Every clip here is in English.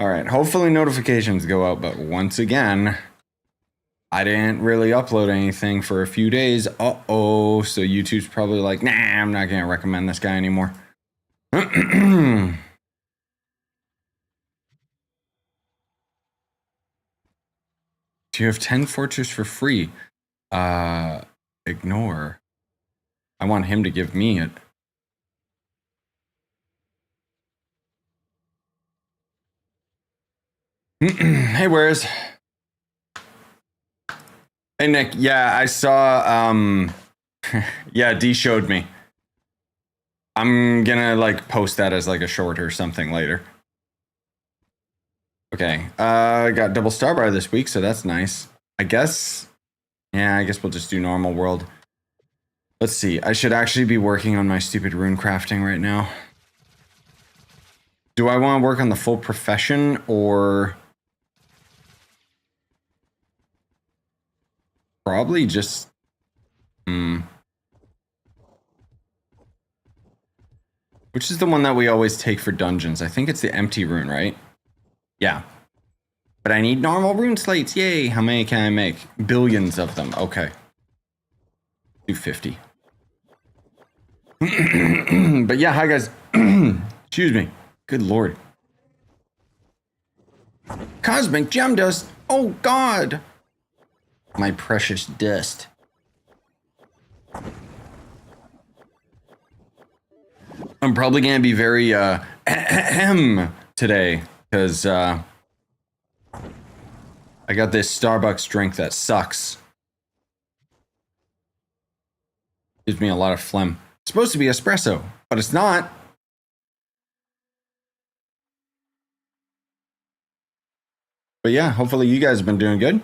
All right, hopefully notifications go out, but once again, I didn't really upload anything for a few days. Uh-oh, so YouTube's probably like, nah, I'm not gonna recommend this guy anymore. Do you have 10 Fortress for free? Ignore. I want him to give me it. Hey, where's? Hey, Nick. Yeah, I saw, yeah, D showed me. I'm gonna, like, post that as, like, a short or something later. Okay, I got double star bar this week, so that's nice. I guess, yeah, I guess we'll just do normal world. Let's see, I should actually be working on my stupid rune crafting right now. Do I want to work on the full profession, or... Probably just... Which is the one that we always take for dungeons? I think it's the empty rune, right? Yeah. But I need normal rune slates, yay! How many can I make? Billions of them, okay. Do 50. But yeah, hi guys. Excuse me. Good lord. Cosmic gem dust! Oh god! My precious dust. I'm probably gonna be very today, because I got this Starbucks drink that sucks. Gives me a lot of phlegm. It's supposed to be espresso, but it's not. But yeah, hopefully you guys have been doing good.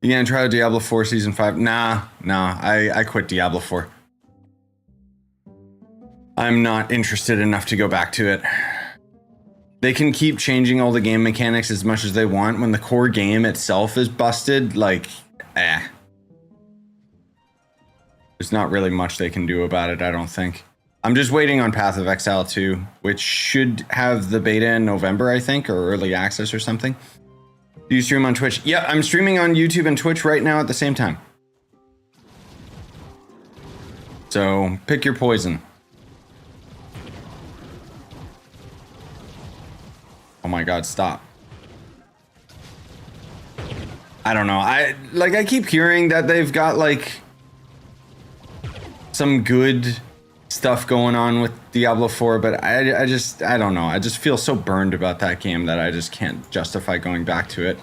You gonna try Diablo 4 Season 5? Nah, I quit Diablo 4. I'm not interested enough to go back to it. They can keep changing all the game mechanics as much as they want. When the core game itself is busted, like, There's not really much they can do about it, I don't think. I'm just waiting on Path of Exile 2, which should have the beta in November, I think, or early access or something. Do you stream on Twitch? Yeah, I'm streaming on YouTube and Twitch right now at the same time. So, pick your poison. Oh my god, stop. I don't know. I keep hearing that they've got, like, some good stuff going on with Diablo 4, but I don't know. I just feel so burned about that game that I just can't justify going back to it.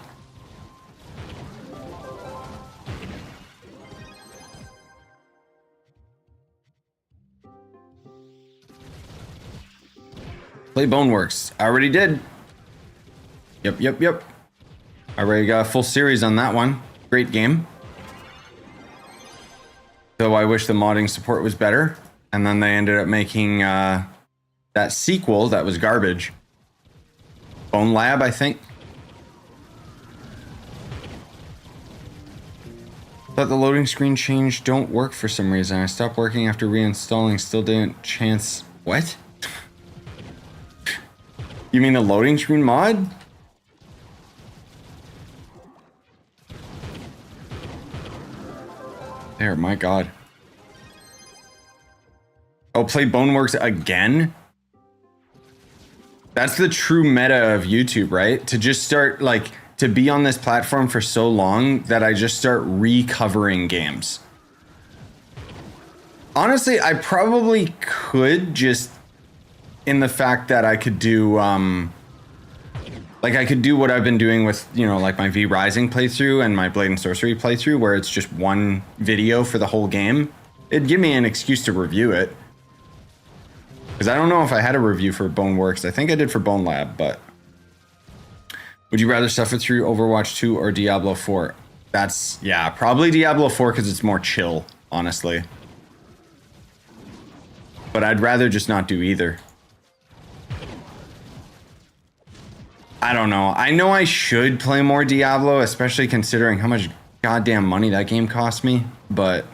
Play Boneworks. I already did. Yep. I already got a full series on that one. Great game. Though I wish the modding support was better. And then they ended up making that sequel that was garbage. Bone Lab, I think. But the loading screen change don't work for some reason. I stopped working after reinstalling. Still didn't chance... What? You mean the loading screen mod? There, my god. Oh, play Boneworks again? That's the true meta of YouTube, right? To just start, like, to be on this platform for so long that I just start recovering games. Honestly, I probably could just, in the fact that I could do, like, I could do what I've been doing with, you know, like my V Rising playthrough and my Blade and Sorcery playthrough, where it's just one video for the whole game. It'd give me an excuse to review it. Because I don't know if I had a review for Boneworks. I think I did for Bone Lab, but... Would you rather suffer through Overwatch 2 or Diablo 4? That's, yeah, probably Diablo 4 because it's more chill, honestly. But I'd rather just not do either. I don't know. I know I should play more Diablo, especially considering how much goddamn money that game cost me, but...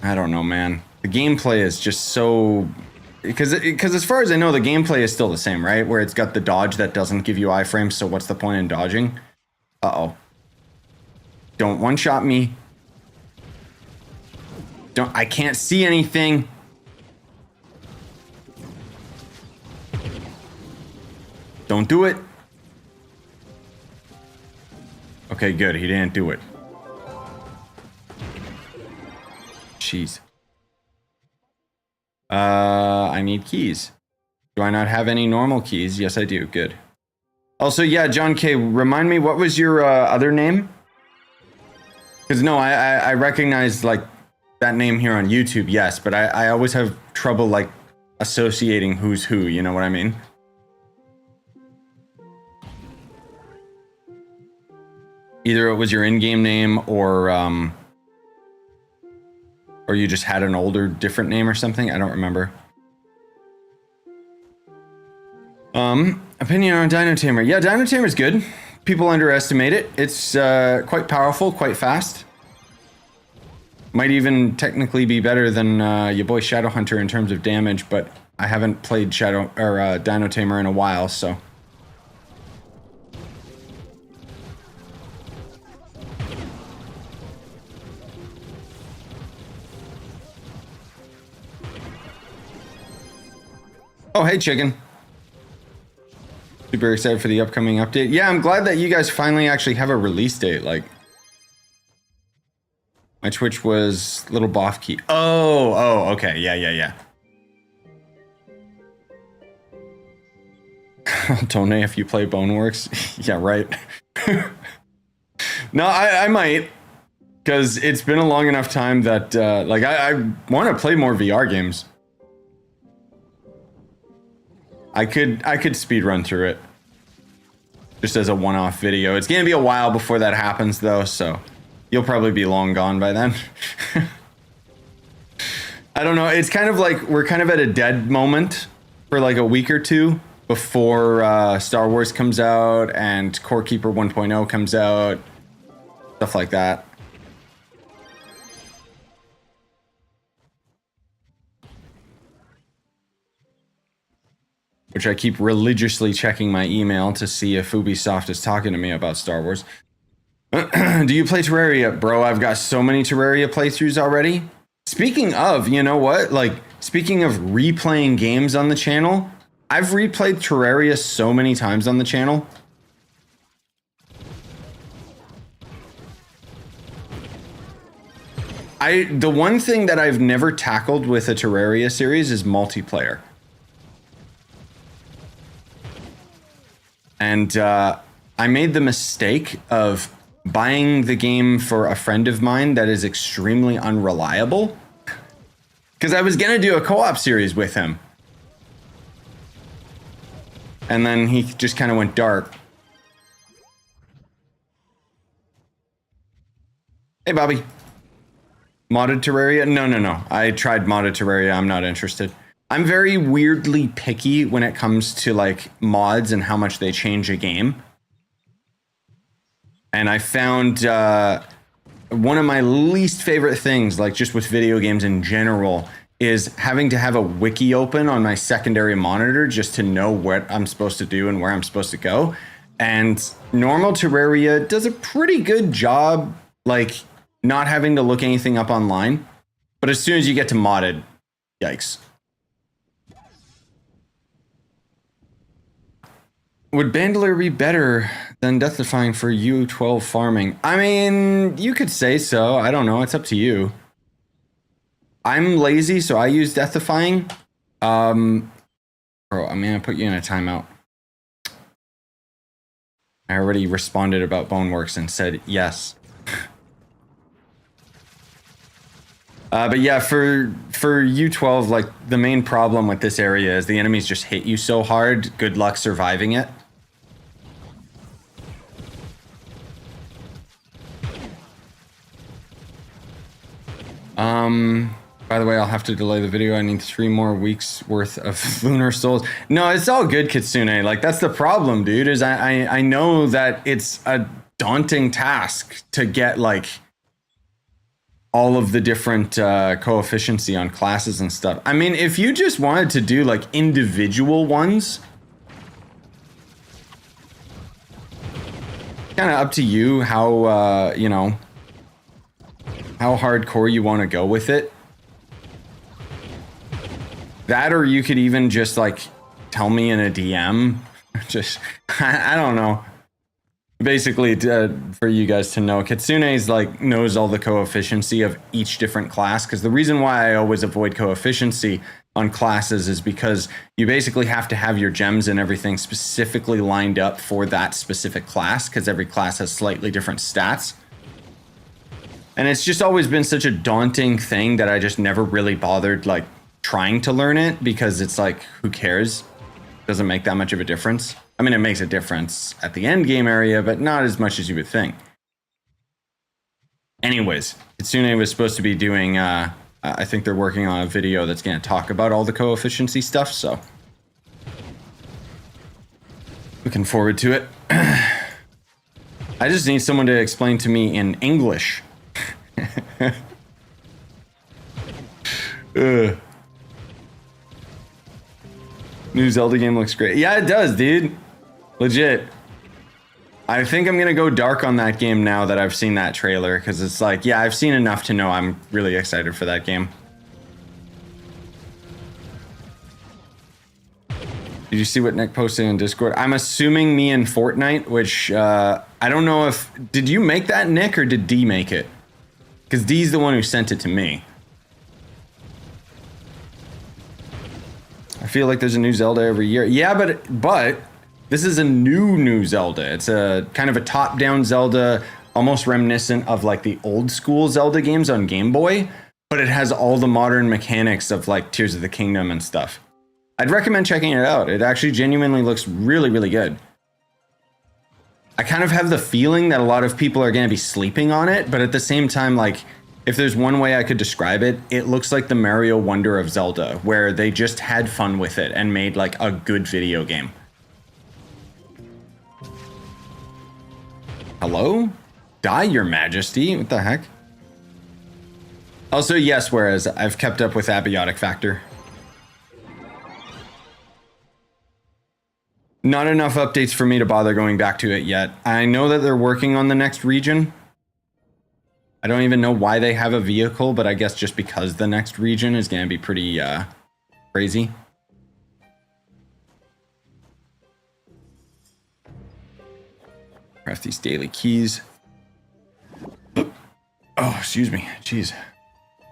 I don't know, man. The gameplay is just so... Because as far as I know, the gameplay is still the same, right? Where it's got the dodge that doesn't give you iframes, so what's the point in dodging? Uh-oh. Don't one-shot me. I can't see anything. Don't do it. Okay, good. He didn't do it. Jeez. I need keys. Do I not have any normal keys? Yes, I do. Good. Also, yeah, John K, remind me, what was your other name? Because no, I recognize like that name here on YouTube, yes, but I always have trouble like associating who's who, you know what I mean? Either it was your in-game name or you just had an older, different name or something. I don't remember. Opinion on Dino Tamer. Yeah, Dino Tamer's good. People underestimate it. It's quite powerful, quite fast. Might even technically be better than your boy Shadowhunter in terms of damage, but I haven't played Dino Tamer in a while, so. Oh, hey, chicken. Super excited for the upcoming update. Yeah, I'm glad that you guys finally actually have a release date. Like, my Twitch was Little Bofkey. Oh, okay. Yeah. Donate if you play Boneworks. Yeah, right. No, I might. Because it's been a long enough time that, like, I want to play more VR games. I could speedrun through it. Just as a one-off video. It's gonna be a while before that happens though, so you'll probably be long gone by then. I don't know, it's kind of like we're kind of at a dead moment for like a week or two before Star Wars comes out and Core Keeper 1.0 comes out. Stuff like that. Which I keep religiously checking my email to see if Ubisoft is talking to me about Star Wars. Do you play Terraria? Bro, I've got so many Terraria playthroughs already. Speaking of, you know what? Like, speaking of replaying games on the channel, I've replayed Terraria so many times on the channel. The one thing that I've never tackled with a Terraria series is multiplayer. And I made the mistake of buying the game for a friend of mine that is extremely unreliable. Because I was going to do a co-op series with him. And then he just kind of went dark. Hey, Bobby. Modded Terraria? No. I tried modded Terraria. I'm not interested. I'm very weirdly picky when it comes to like mods and how much they change a game. And I found one of my least favorite things, like just with video games in general, is having to have a wiki open on my secondary monitor just to know what I'm supposed to do and where I'm supposed to go. And normal Terraria does a pretty good job, like not having to look anything up online. But as soon as you get to modded, yikes. Would Bandolier be better than Death Defying for U12 farming? I mean, you could say so. I don't know. It's up to you. I'm lazy, so I use Death Defying. Bro, I'm gonna put you in a timeout. I already responded about Boneworks and said yes. But yeah, for U12, like the main problem with this area is the enemies just hit you so hard. Good luck surviving it. By the way, I'll have to delay the video. I need 3 more weeks worth of Lunar Souls. No, it's all good, Kitsune. Like, that's the problem, dude, is I know that it's a daunting task to get, like, all of the different coefficiency on classes and stuff. I mean, if you just wanted to do like individual ones, kind of up to you how, you know, how hardcore you want to go with it. That, or you could even just like tell me in a DM. Just, I don't know. Basically, for you guys to know, Kitsune's like knows all the coefficiency of each different class, because the reason why I always avoid coefficiency on classes is because you basically have to have your gems and everything specifically lined up for that specific class, because every class has slightly different stats. And it's just always been such a daunting thing that I just never really bothered like trying to learn it, because it's like, who cares? Doesn't make that much of a difference. I mean, it makes a difference at the end game area, but not as much as you would think. Anyways, Kitsune was supposed to be doing, I think they're working on a video that's going to talk about all the coefficiency stuff, so looking forward to it. I just need someone to explain to me in English. New Zelda game looks great. Yeah, it does, dude. Legit. I think I'm gonna go dark on that game now that I've seen that trailer, because it's like, yeah, I've seen enough to know I'm really excited for that game. Did you see what Nick posted in Discord? I'm assuming me and Fortnite, which I don't know if... Did you make that, Nick, or did D make it? Because D's the one who sent it to me. I feel like there's a new Zelda every year. Yeah, but this is a new Zelda. It's a kind of a top-down Zelda, almost reminiscent of like the old school Zelda games on Game Boy, but it has all the modern mechanics of like Tears of the Kingdom and stuff. I'd recommend checking it out. It actually genuinely looks really, really good. I kind of have the feeling that a lot of people are going to be sleeping on it, but at the same time, like, if there's one way I could describe it, it looks like the Mario Wonder of Zelda, where they just had fun with it and made like a good video game. Hello? Die, Your Majesty? What the heck? Also, yes, whereas I've kept up with Abiotic Factor. Not enough updates for me to bother going back to it yet. I know that they're working on the next region. I don't even know why they have a vehicle, but I guess just because the next region is going to be pretty crazy. Craft these daily keys. Oh, excuse me. Jeez.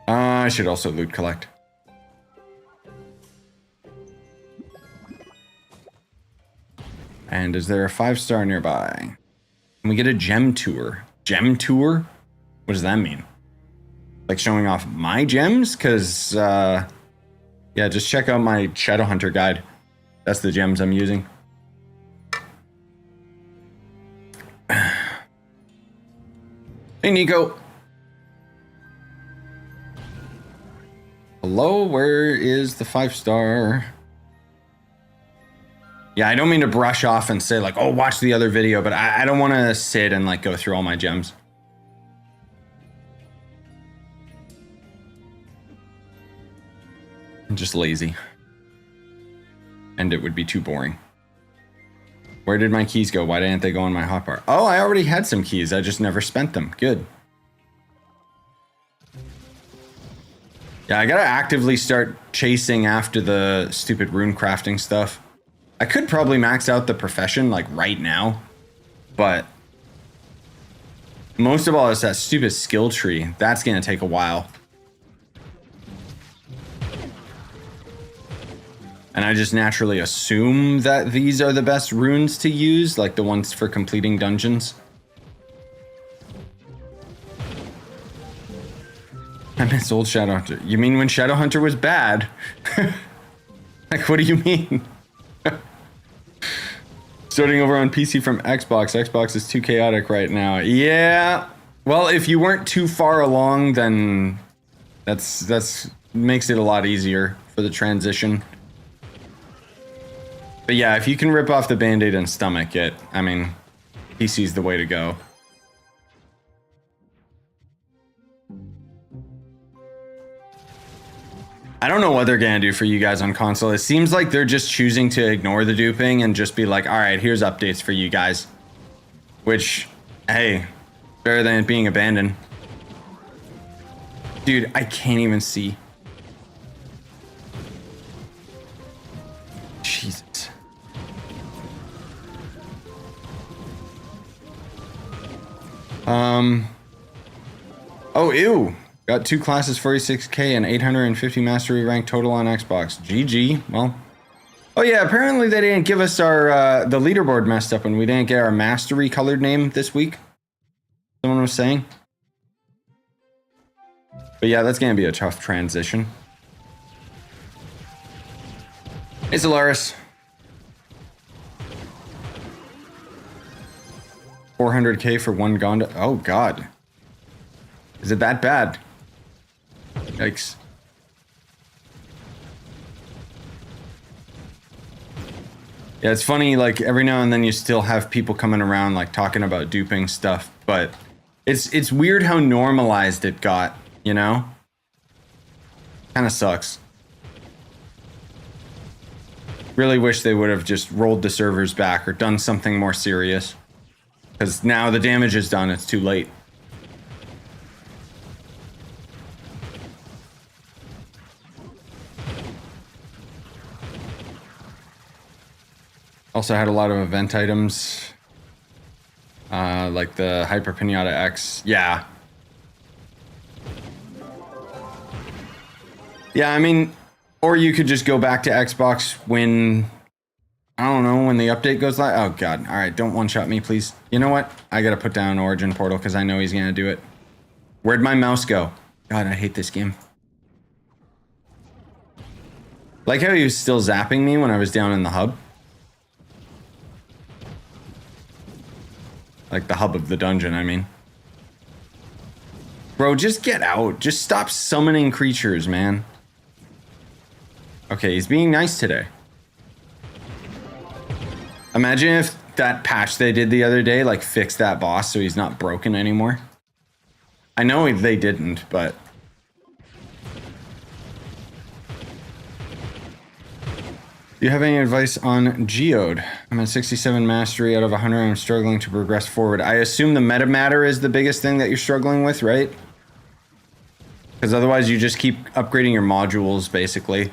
I should also loot collect. And is there a 5-star nearby? Can we get a gem tour? Gem tour? What does that mean? Like showing off my gems? Because, yeah, just check out my Shadowhunter guide. That's the gems I'm using. Hey, Nico. Hello, where is the 5-star? Yeah, I don't mean to brush off and say like, oh, watch the other video, but I don't want to sit and like go through all my gems. I'm just lazy. And it would be too boring. Where did my keys go? Why didn't they go in my hotbar? Oh, I already had some keys. I just never spent them. Good. Yeah, I gotta actively start chasing after the stupid rune crafting stuff. I could probably max out the profession like right now, but most of all is that stupid skill tree. That's gonna take a while. And I just naturally assume that these are the best runes to use, like the ones for completing dungeons. I miss old Shadowhunter. You mean when Shadowhunter was bad? Like, what do you mean? Starting over on PC from Xbox. Xbox is too chaotic right now. Yeah. Well, if you weren't too far along, then that's makes it a lot easier for the transition. But yeah, if you can rip off the Band-Aid and stomach it, I mean, PC's the way to go. I don't know what they're gonna do for you guys on console. It seems like they're just choosing to ignore the duping and just be like, all right, here's updates for you guys. Which, hey, better than it being abandoned. Dude, I can't even see. Jesus. Oh, ew. Got 2 classes, 46k, and 850 mastery rank total on Xbox. GG. Well. Oh yeah, apparently they didn't give us our, the leaderboard messed up and we didn't get our mastery colored name this week. Someone was saying. But yeah, that's gonna be a tough transition. Hey, Solaris. 400k for 1 Gonda. Oh god. Is it that bad? Yikes. Yeah, it's funny, like every now and then you still have people coming around like talking about duping stuff, but it's weird how normalized it got, you know? Kind of sucks. Really wish they would have just rolled the servers back or done something more serious. Because now the damage is done, it's too late. Also had a lot of event items. Like the Hyper Pinata X. Yeah. Yeah, I mean, or you could just go back to Xbox when, I don't know, when the update goes live. Oh god, alright, don't one-shot me, please. You know what? I gotta put down Origin Portal because I know he's gonna do it. Where'd my mouse go? God, I hate this game. Like how he was still zapping me when I was down in the hub. Like the hub of the dungeon, I mean. Bro, just get out. Just stop summoning creatures, man. Okay, he's being nice today. Imagine if that patch they did the other day, like, fixed that boss so he's not broken anymore. I know they didn't, but... Do you have any advice on Geode? I'm at 67 mastery out of 100. I'm struggling to progress forward. I assume the meta matter is the biggest thing that you're struggling with, right? Because otherwise you just keep upgrading your modules, basically.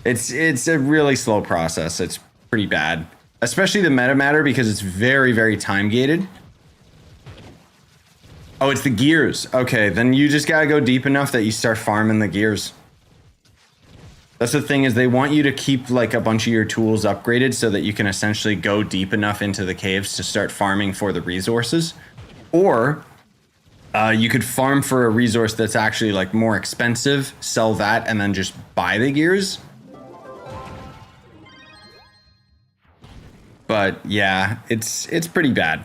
It's a really slow process. It's pretty bad. Especially the meta matter because it's very, very time gated. Oh, it's the gears. Okay, then you just gotta go deep enough that you start farming the gears. That's the thing, is they want you to keep like a bunch of your tools upgraded so that you can essentially go deep enough into the caves to start farming for the resources. Or you could farm for a resource that's actually like more expensive, sell that, and then just buy the gears. But yeah, it's pretty bad.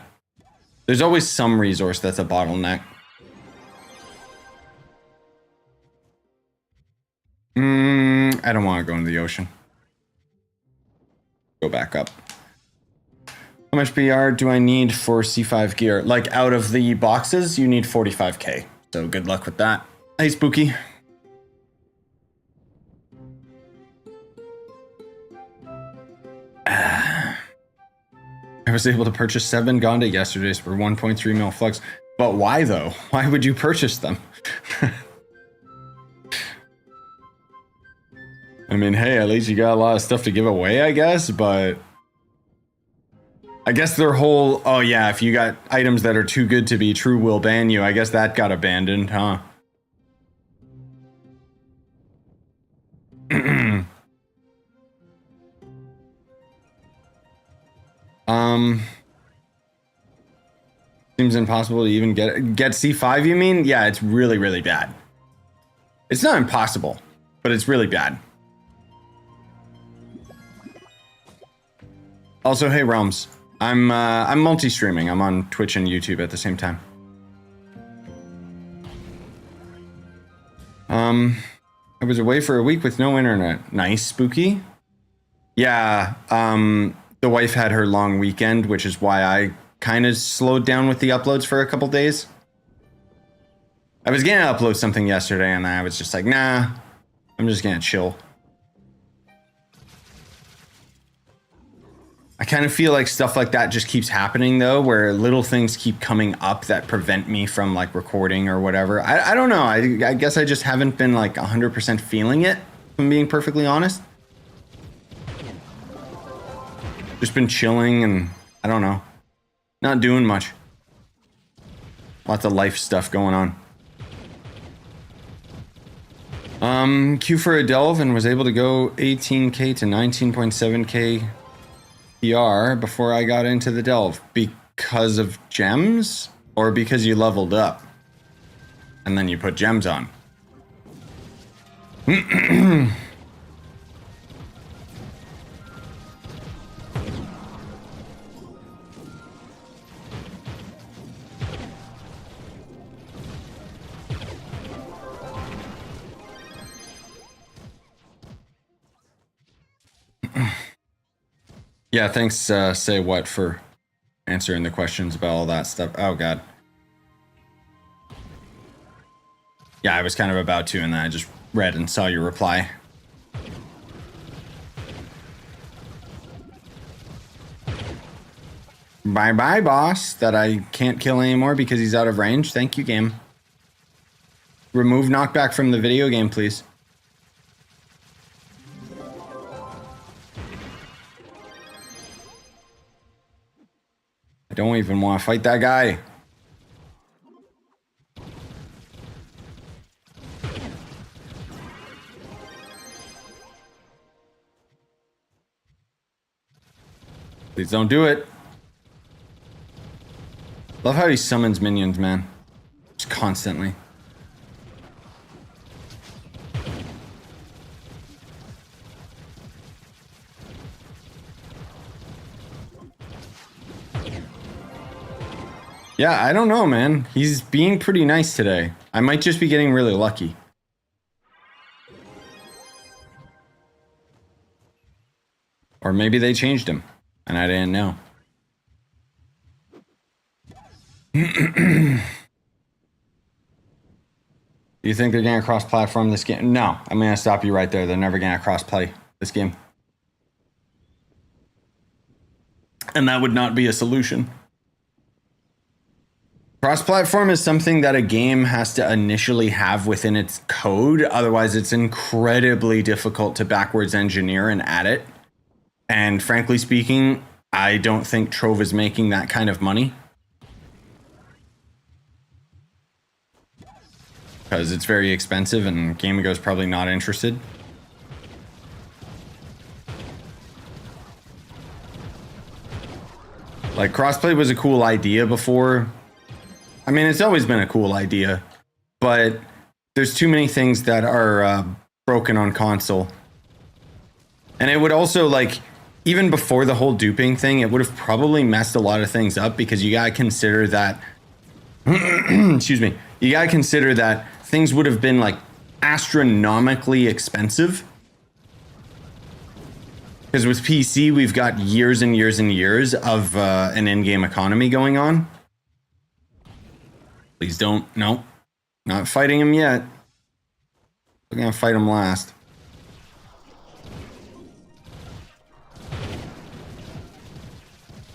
There's always some resource that's a bottleneck. I don't want to go into the ocean. Go back up. How much BR do I need for C5 gear? Like, out of the boxes, you need 45k. So good luck with that. Hey, Spooky. I was able to purchase 7 Gonda yesterday for 1.3 mil flux. But why, though? Why would you purchase them? I mean, hey, at least you got a lot of stuff to give away, I guess, but... I guess their whole, oh yeah, if you got items that are too good to be true, we'll ban you. I guess that got abandoned, huh? Seems impossible to even get C5, you mean? Yeah, it's really, really bad. It's not impossible, but it's really bad. Also, hey, Realms. I'm multi-streaming. I'm on Twitch and YouTube at the same time. I was away for a week with no internet. Nice, Spooky. Yeah, the wife had her long weekend, which is why I kind of slowed down with the uploads for a couple days. I was gonna upload something yesterday, and I was just like, nah. I'm just gonna chill. I kind of feel like stuff like that just keeps happening though, where little things keep coming up that prevent me from like recording or whatever. I don't know. I guess I just haven't been like 100% feeling it, if I'm being perfectly honest. Just been chilling and I don't know. Not doing much. Lots of life stuff going on. Queue for a delve and was able to go 18k to 19.7k PR before I got into the delve. Because of gems? Or because you leveled up? And then you put gems on? Yeah, thanks, Say What, for answering the questions about all that stuff. Oh, God. Yeah, I was kind of about to, and then I just read and saw your reply. Bye-bye, boss, that I can't kill anymore because he's out of range. Thank you, game. Remove knockback from the video game, please. I don't even want to fight that guy. Please don't do it. Love how he summons minions, man. Just constantly. Yeah, I don't know, man. He's being pretty nice today. I might just be getting really lucky. Or maybe they changed him, and I didn't know. Do you think they're gonna cross-platform this game? No, I'm gonna stop you right there. They're never gonna cross-play this game. And that would not be a solution. Cross-platform is something that a game has to initially have within its code. Otherwise, it's incredibly difficult to backwards engineer and add it. And frankly speaking, I don't think Trove is making that kind of money. Because it's very expensive and Gamigo's probably not interested. Like, crossplay was a cool idea before. I mean, it's always been a cool idea, but there's too many things that are broken on console. And it would also, like, even before the whole duping thing, it would have probably messed a lot of things up because you gotta consider that, excuse me, you gotta consider that things would have been, like, astronomically expensive. Because with PC, we've got years and years and years of an in-game economy going on. Please don't. No. Not fighting him yet. We're gonna fight him last.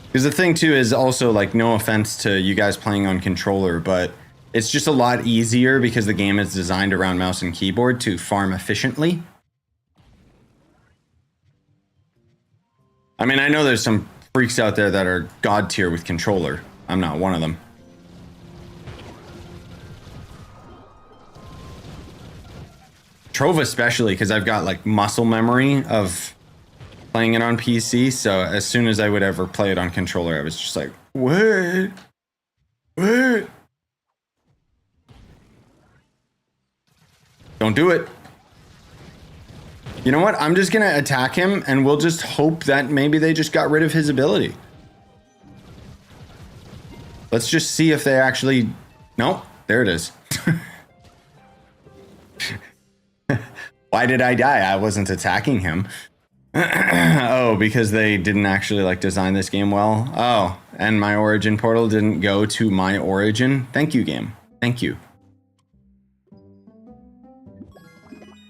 Because the thing, too, is also, like, no offense to you guys playing on controller, but it's just a lot easier because the game is designed around mouse and keyboard to farm efficiently. I mean, I know there's some freaks out there that are god tier with controller. I'm not one of them. Trove especially, because I've got, like, muscle memory of playing it on PC, so as soon as I would ever play it on controller, I was just like, what? What? Don't do it. You know what? I'm just gonna attack him, and we'll just hope that maybe they just got rid of his ability. Let's just see if they actually... Nope, there it is. Why did I die? I wasn't attacking him. Oh, because they didn't actually, like, design this game well? Oh, and my origin portal didn't go to my origin? Thank you, game. Thank you.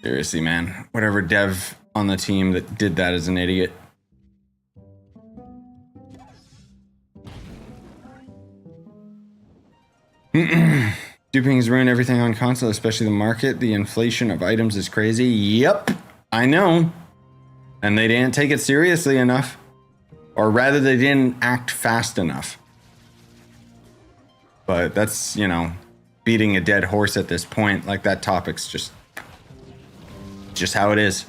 Seriously, man. Whatever dev on the team that did that is an idiot. Duping has ruined everything on console, especially the market. The inflation of items is crazy. Yep, I know. And they didn't take it seriously enough. Or rather, they didn't act fast enough. But that's, you know, beating a dead horse at this point. Like, that topic's just how it is.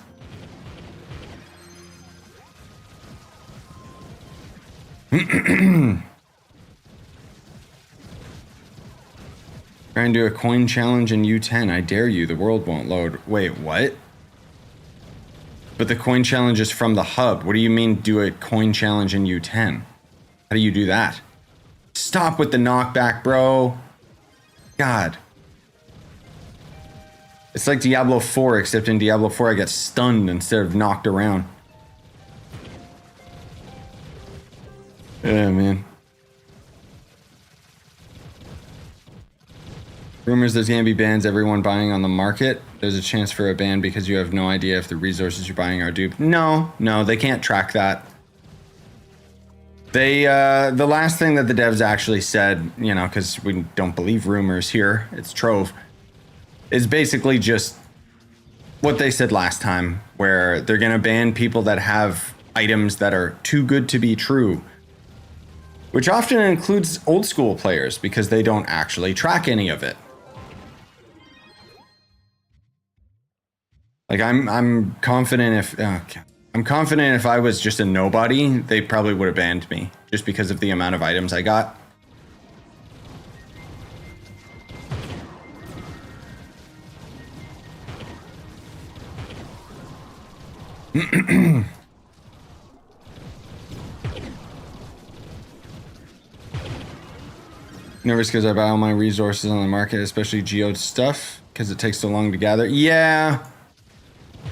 Try and do a coin challenge in U10. I dare you. The world won't load. Wait, what? But the coin challenge is from the hub. What do you mean do a coin challenge in U10? How do you do that? Stop with the knockback, bro. God. It's like Diablo 4, except in Diablo 4 I get stunned instead of knocked around. Yeah, man. Rumors there's gonna be bans everyone buying on the market. There's a chance for a ban because you have no idea if the resources you're buying are duped. No, they can't track that. They, the last thing that the devs actually said, you know, because we don't believe rumors here, it's Trove, is basically just what they said last time, where they're gonna ban people that have items that are too good to be true. Which often includes old school players because they don't actually track any of it. Like I'm confident if I was just a nobody, they probably would have banned me just because of the amount of items I got. Nervous because I buy all my resources on the market, especially geode stuff, because it takes so long to gather. Yeah.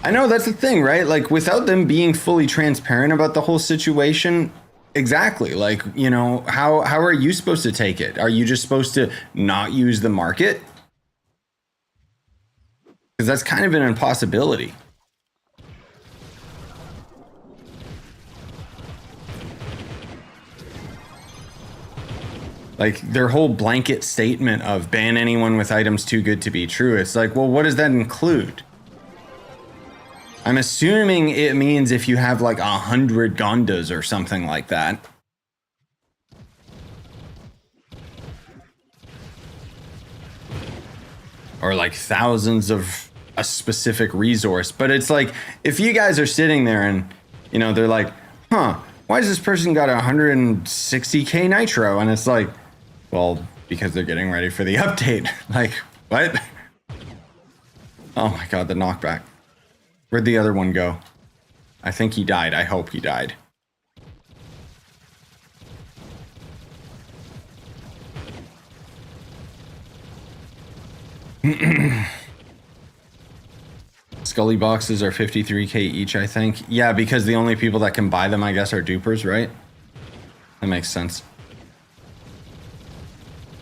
I know, that's the thing, right? Like, without them being fully transparent about the whole situation, exactly. Like, you know, how are you supposed to take it? Are you just supposed to not use the market? Because that's kind of an impossibility. Like, their whole blanket statement of ban anyone with items too good to be true. It's like, well, what does that include? I'm assuming it means if you have like 100 Gondas or something like that. Or like thousands of a specific resource. But it's like, if you guys are sitting there and, you know, they're like, huh, why has this person got 160k nitro? And it's like, well, because they're getting ready for the update. Like, what? Oh my god, the knockback. Where'd the other one go? I think he died. I hope he died. Scully boxes are 53k each, I think. Yeah, because the only people that can buy them, I guess, are dupers, right? That makes sense.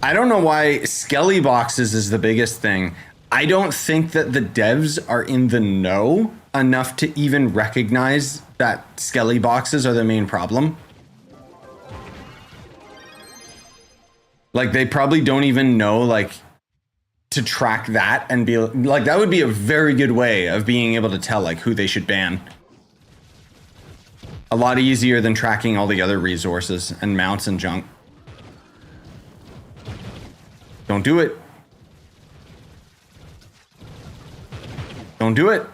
I don't know why Skelly boxes is the biggest thing. I don't think that the devs are in the know enough to even recognize that Skelly boxes are the main problem. Like, they probably don't even know, like, to track that and be like, that would be a very good way of being able to tell, like, who they should ban. A lot easier than tracking all the other resources and mounts and junk. Don't do it. Don't do it.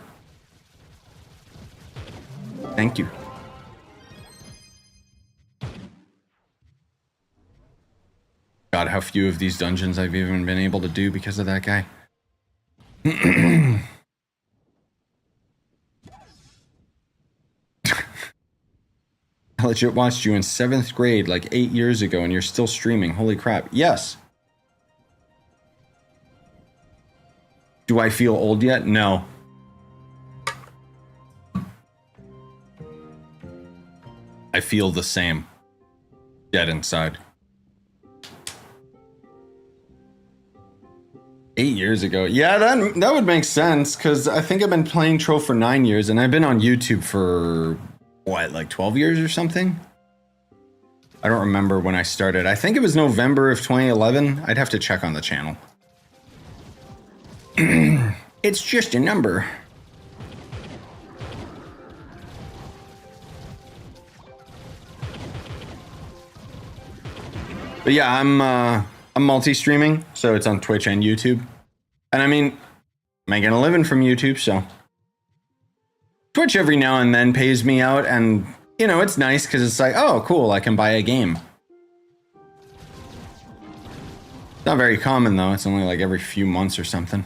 Thank you. God, how few of these dungeons I've even been able to do because of that guy. I legit watched you in 7th grade like 8 years ago and you're still streaming. Holy crap. Yes. Do I feel old yet? No. I feel the same. Dead inside. 8 years ago. Yeah, that would make sense because I think I've been playing Trove for 9 years and I've been on YouTube for what, like 12 years or something? I don't remember when I started. I think it was November of 2011. I'd have to check on the channel. It's just a number. But yeah, I'm multi-streaming, so it's on Twitch and YouTube. And I mean, making a living from YouTube, so Twitch every now and then pays me out, and you know, it's nice because it's like, oh, cool, I can buy a game. Not very common though, it's only like every few months or something.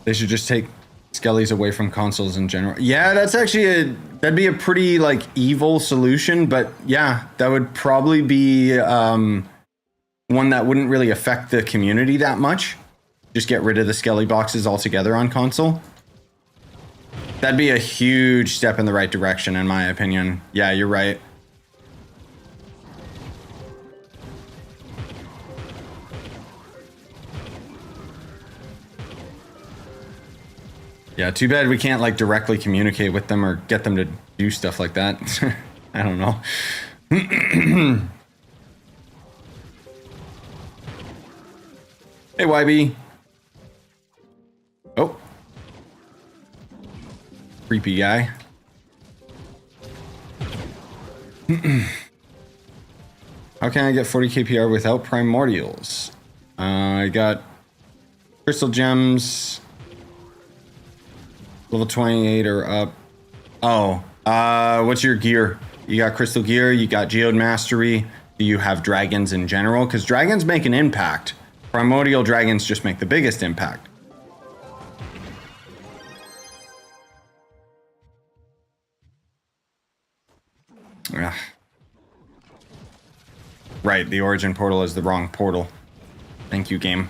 They should just take skellies away from consoles in general. Yeah, that's actually that'd be a pretty like evil solution, but yeah, that would probably be one that wouldn't really affect the community that much. Just get rid of the skelly boxes altogether on console. That'd be a huge step in the right direction, in my opinion. Yeah, you're right. Yeah, too bad we can't like directly communicate with them or get them to do stuff like that. I don't know. Hey, YB. Oh. Creepy guy. How can I get 40 KPR without primordials? I got crystal gems. Level 28 or up. Oh, what's your gear? You got crystal gear, you got geode mastery. Do you have dragons in general? Because dragons make an impact. Primordial dragons just make the biggest impact. Ugh. Right, the origin portal is the wrong portal. Thank you, game.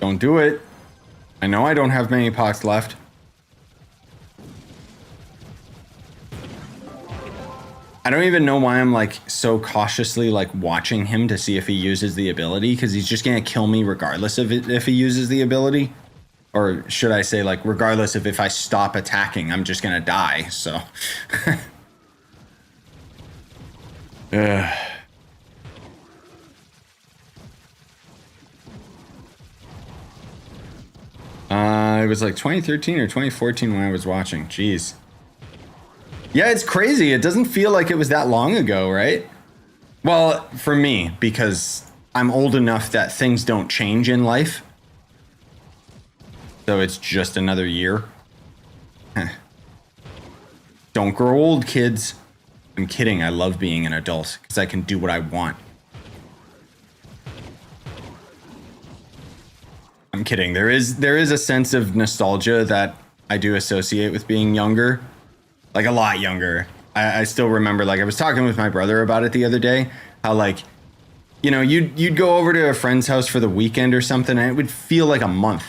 Don't do it. I know I don't have many pots left. I don't even know why I'm like so cautiously like watching him to see if he uses the ability, because he's just gonna kill me regardless of it if he uses the ability. Or should I say, like, regardless of if I stop attacking, I'm just gonna die, so. It was like 2013 or 2014 when I was watching. Jeez. Yeah, it's crazy. It doesn't feel like it was that long ago, right? Well, for me, because I'm old enough that things don't change in life. So it's just another year. Don't grow old, kids. I'm kidding. I love being an adult because I can do what I want. I'm kidding. There is a sense of nostalgia that I do associate with being younger. Like a lot younger. I still remember, like, I was talking with my brother about it the other day, how, like, you know, you'd go over to a friend's house for the weekend or something and it would feel like a month.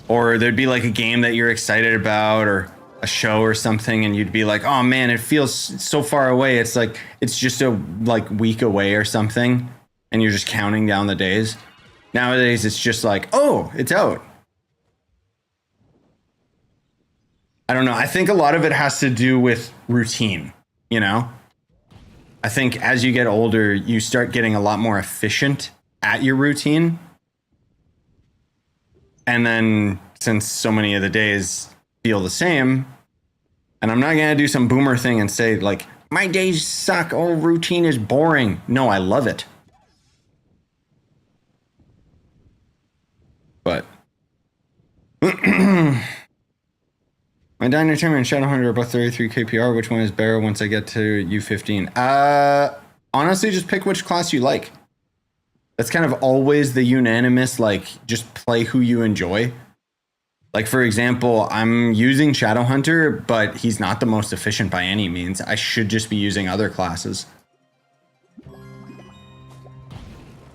Or there'd be like a game that you're excited about or a show or something and you'd be like, oh man, it feels so far away. It's like, it's just a like week away or something and you're just counting down the days. Nowadays, it's just like, oh, it's out. I don't know. I think a lot of it has to do with routine, you know? I think as you get older, you start getting a lot more efficient at your routine. And then since so many of the days feel the same, and I'm not going to do some boomer thing and say like, my days suck. Oh, routine is boring. No, I love it. But my Diner Timer and Shadowhunter are both 33 KPR. Which one is better once I get to U15? Honestly, just pick which class you like. That's kind of always the unanimous, like, just play who you enjoy. Like, for example, I'm using Shadowhunter, but he's not the most efficient by any means. I should just be using other classes.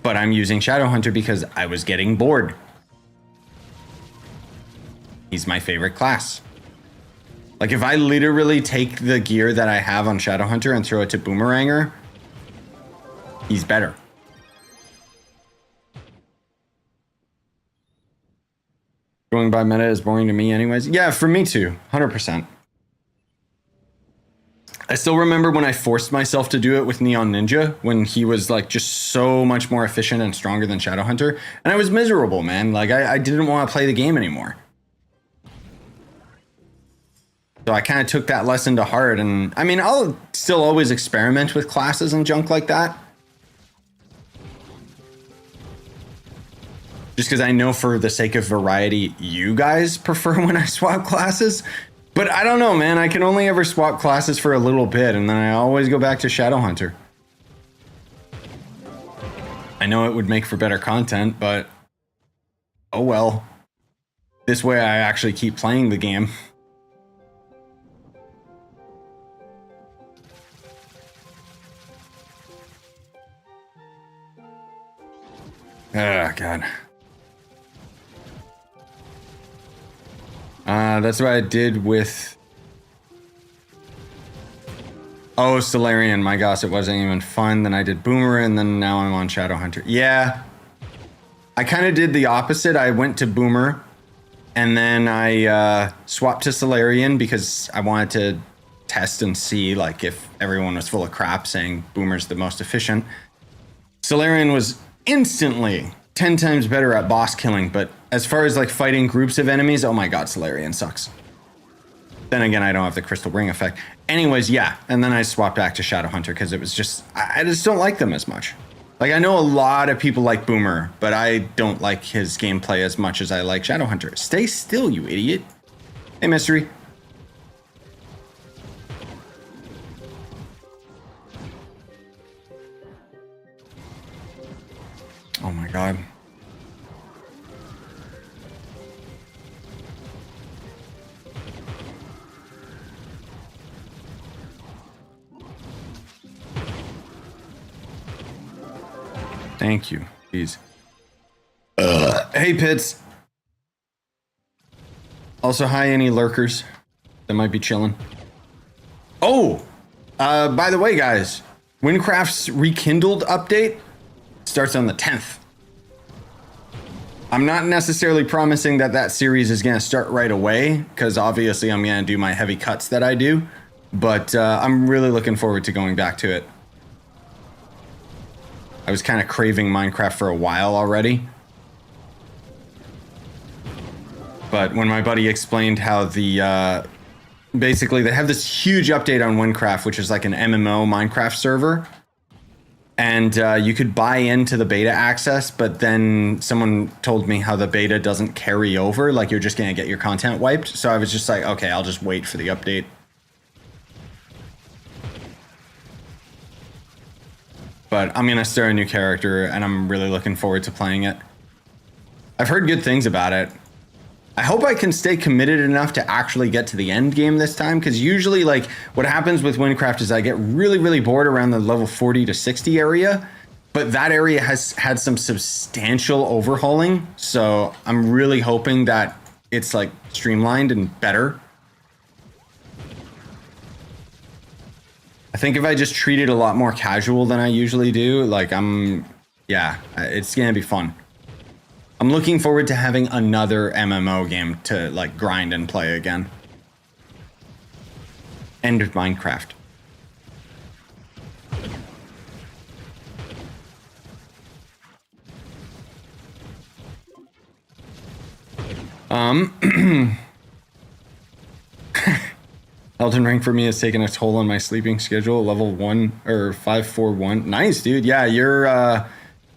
But I'm using Shadowhunter because I was getting bored. He's my favorite class. Like, if I literally take the gear that I have on Shadowhunter and throw it to Boomeranger, he's better. Going by meta is boring to me anyways. Yeah, for me too, 100%. I still remember when I forced myself to do it with Neon Ninja, when he was like just so much more efficient and stronger than Shadowhunter. And I was miserable, man. Like, I didn't want to play the game anymore. So I kind of took that lesson to heart. And I mean, I'll still always experiment with classes and junk like that. Just because I know for the sake of variety, you guys prefer when I swap classes. But I don't know, man. I can only ever swap classes for a little bit, and then I always go back to Shadowhunter. I know it would make for better content, but oh well. This way I actually keep playing the game. Oh, God. That's what I did with... Oh, Solarian. My gosh, it wasn't even fun. Then I did Boomer, and then now I'm on Shadowhunter. Yeah. I kind of did the opposite. I went to Boomer, and then I swapped to Solarian because I wanted to test and see like if everyone was full of crap saying Boomer's the most efficient. Solarian was instantly 10 times better at boss killing, but as far as like fighting groups of enemies, oh my god, Solarian sucks. Then again, I don't have the crystal ring effect. Anyways, yeah, and then I swapped back to Shadowhunter because it was just, I just don't like them as much. Like, I know a lot of people like Boomer, but I don't like his gameplay as much as I like Shadowhunter. Stay still, you idiot. Hey, Mystery. Oh my god. Thank you. Jeez. Hey, Pits. Also, hi, any lurkers that might be chilling. Oh! By the way, guys, Wynncraft's Rekindled update starts on the 10th. I'm not necessarily promising that that series is going to start right away, because obviously I'm going to do my heavy cuts that I do, but I'm really looking forward to going back to it. I was kind of craving Minecraft for a while already. But when my buddy explained how the, basically they have this huge update on Wynncraft, which is like an MMO Minecraft server. And you could buy into the beta access, but then someone told me how the beta doesn't carry over, like you're just gonna get your content wiped. So I was just like, okay, I'll just wait for the update. But I'm gonna start a new character, and I'm really looking forward to playing it. I've heard good things about it. I hope I can stay committed enough to actually get to the end game this time, because usually, like, what happens with Wynncraft is I get really, really bored around the level 40 to 60 area, but that area has had some substantial overhauling, so I'm really hoping that it's, like, streamlined and better. I think if I just treat it a lot more casual than I usually do, like, yeah, it's gonna be fun. I'm looking forward to having another MMO game to like grind and play again. End of Minecraft. Elden Ring for me has taken a toll on my sleeping schedule. Level 1 or 541. Nice, dude. Yeah, you're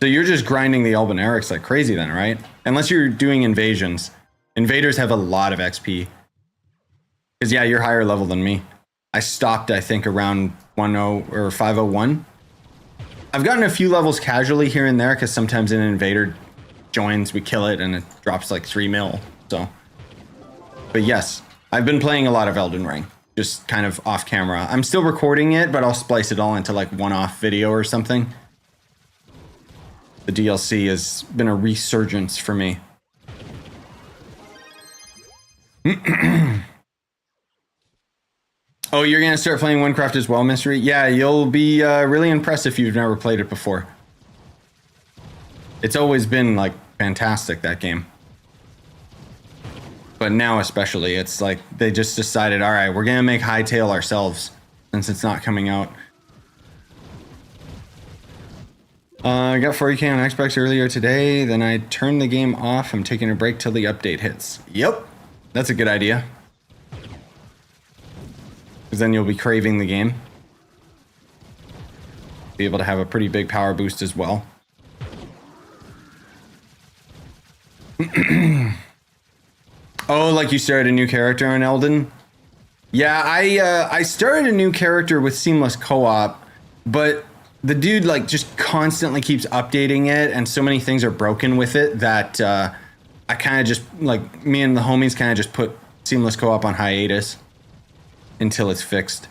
so you're just grinding the Albinarics like crazy then, right? Unless you're doing invasions. Invaders have a lot of XP. Because yeah, you're higher level than me. I stopped, I think, around 10 or 501. I've gotten a few levels casually here and there because sometimes an invader joins, we kill it, and it drops like 3 mil. So But yes, I've been playing a lot of Elden Ring, just kind of off camera. I'm still recording it, but I'll splice it all into like one-off video or something. The DLC has been a resurgence for me. Oh, you're gonna start playing Wynncraft as well, Mystery? Yeah, you'll be really impressed if you've never played it before. It's always been like fantastic, that game. But now especially, it's like they just decided, all right, we're gonna make Hytale ourselves since it's not coming out. I got 40K on Xbox earlier today, then I turned the game off. I'm taking a break till the update hits. Yep, that's a good idea. Because then you'll be craving the game. Be able to have a pretty big power boost as well. Oh, like you started a new character on Elden? Yeah, I started a new character with seamless co-op, but the dude like just constantly keeps updating it, and so many things are broken with it that I kind of just like me and the homies kind of just put seamless co-op on hiatus until it's fixed.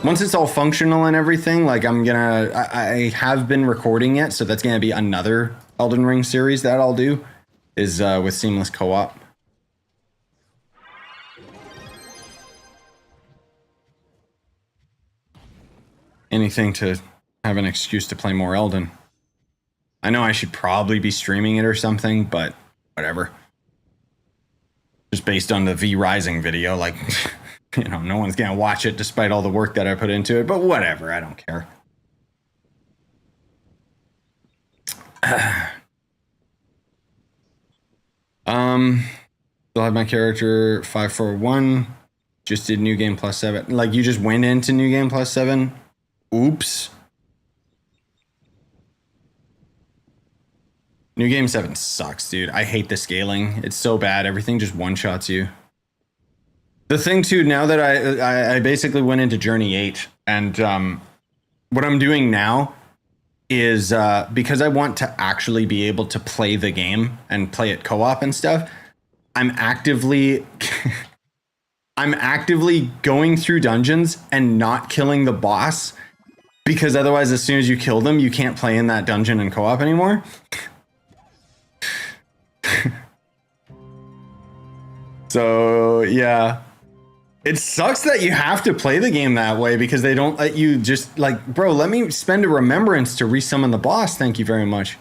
Once it's all functional and everything, like I have been recording it, so that's gonna be another Elden Ring series that I'll do, is with seamless co-op. Anything to have an excuse to play more Elden. I know I should probably be streaming it or something, but whatever. Just based on the V Rising video, like, you know, no one's gonna watch it despite all the work that I put into it, but whatever, I don't care. Still have my character 541. Just did New Game Plus 7. Like, you just went into New Game Plus 7? Oops. New Game 7 sucks, dude. I hate the scaling. It's so bad. Everything just one-shots you. The thing, too, now that I basically went into Journey 8, and what I'm doing now is because I want to actually be able to play the game and play it co-op and stuff, I'm actively going through dungeons and not killing the boss, because otherwise as soon as you kill them, you can't play in that dungeon in co-op anymore. So, yeah. It sucks that you have to play the game that way because they don't let you just, like, bro, let me spend a remembrance to resummon the boss. Thank you very much.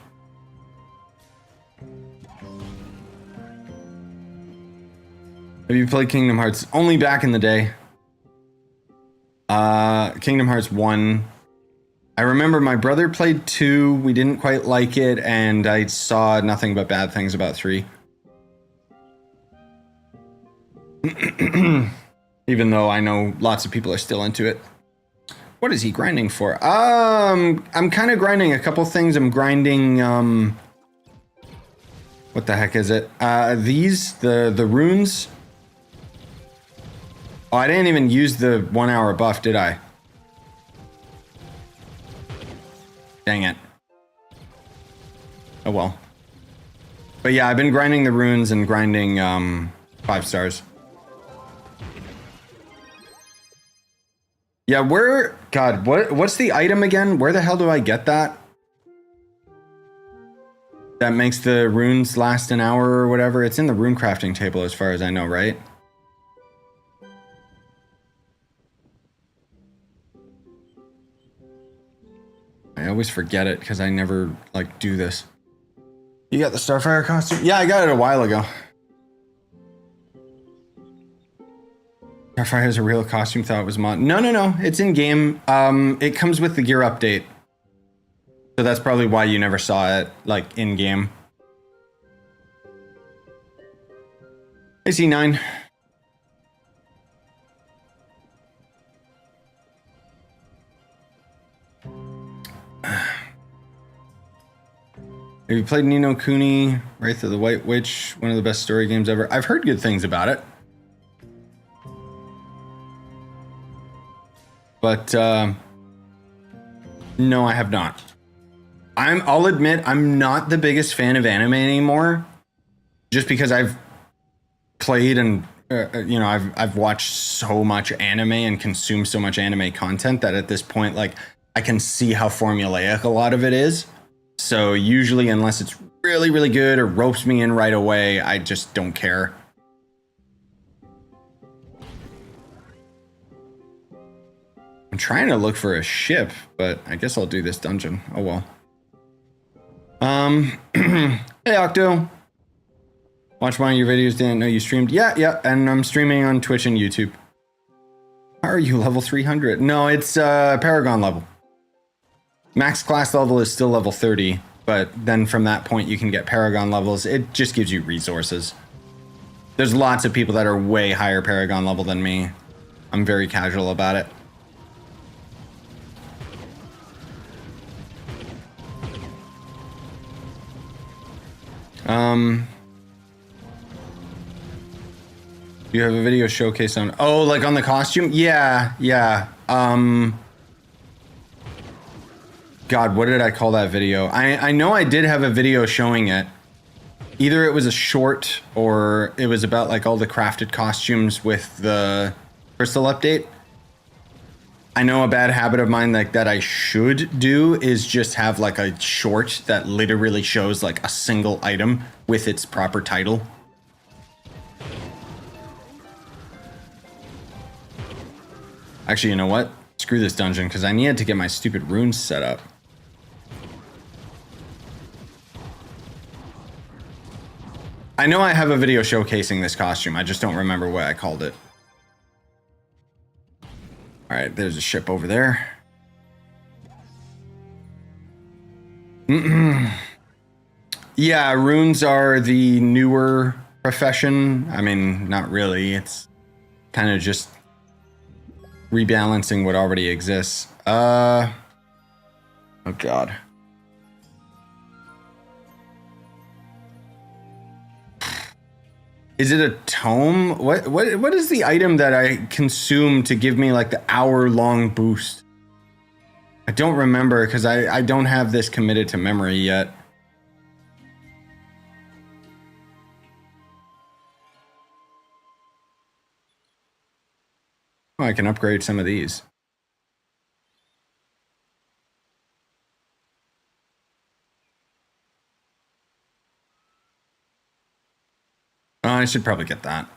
Have you played Kingdom Hearts? Only back in the day. Kingdom Hearts 1. I remember my brother played 2. We didn't quite like it, and I saw nothing but bad things about 3. Even though I know lots of people are still into it. What is he grinding for? I'm kind of grinding a couple things. I'm grinding, what the heck is it? The runes. Oh, I didn't even use the 1 hour buff, did I? Dang it. Oh well. But yeah, I've been grinding the runes and grinding 5 stars. Yeah, what's the item again? Where the hell do I get that? That makes the runes last an hour or whatever. It's in the rune crafting table as far as I know, right? I always forget it because I never, like, do this. You got the Starfire costume? Yeah, I got it a while ago. Starfire has a real costume, thought it was mod. No, it's in game. It comes with the gear update. So that's probably why you never saw it, like, in game. Hey, C9. Have you played Ni no Kuni, Wraith of the White Witch? One of the best story games ever. I've heard good things about it. But, no, I have not. I'll admit, I'm not the biggest fan of anime anymore. Just because I've played and you know, I've watched so much anime and consumed so much anime content that at this point, like, I can see how formulaic a lot of it is. So usually, unless it's really, really good or ropes me in right away, I just don't care. I'm trying to look for a ship, but I guess I'll do this dungeon. Oh well. Hey Octo. Watch one of your videos, didn't know you streamed. Yeah, and I'm streaming on Twitch and YouTube. How are you level 300? No, it's Paragon level. Max class level is still level 30, but then from that point you can get Paragon levels. It just gives you resources. There's lots of people that are way higher Paragon level than me. I'm very casual about it. You have a video showcase on, oh, like on the costume? Yeah. God, what did I call that video? I know I did have a video showing it. Either it was a short or it was about like all the crafted costumes with the crystal update. I know a bad habit of mine like that I should do is just have like a short that literally shows like a single item with its proper title. Actually, you know what? Screw this dungeon because I needed to get my stupid runes set up. I know I have a video showcasing this costume. I just don't remember what I called it. All right, there's a ship over there. Yeah, runes are the newer profession. I mean, not really. It's kind of just rebalancing what already exists. Oh God. Is it a tome? What is the item that I consume to give me like the hour-long boost? I don't remember because I don't have this committed to memory yet. Oh, I can upgrade some of these. Oh, I should probably get that.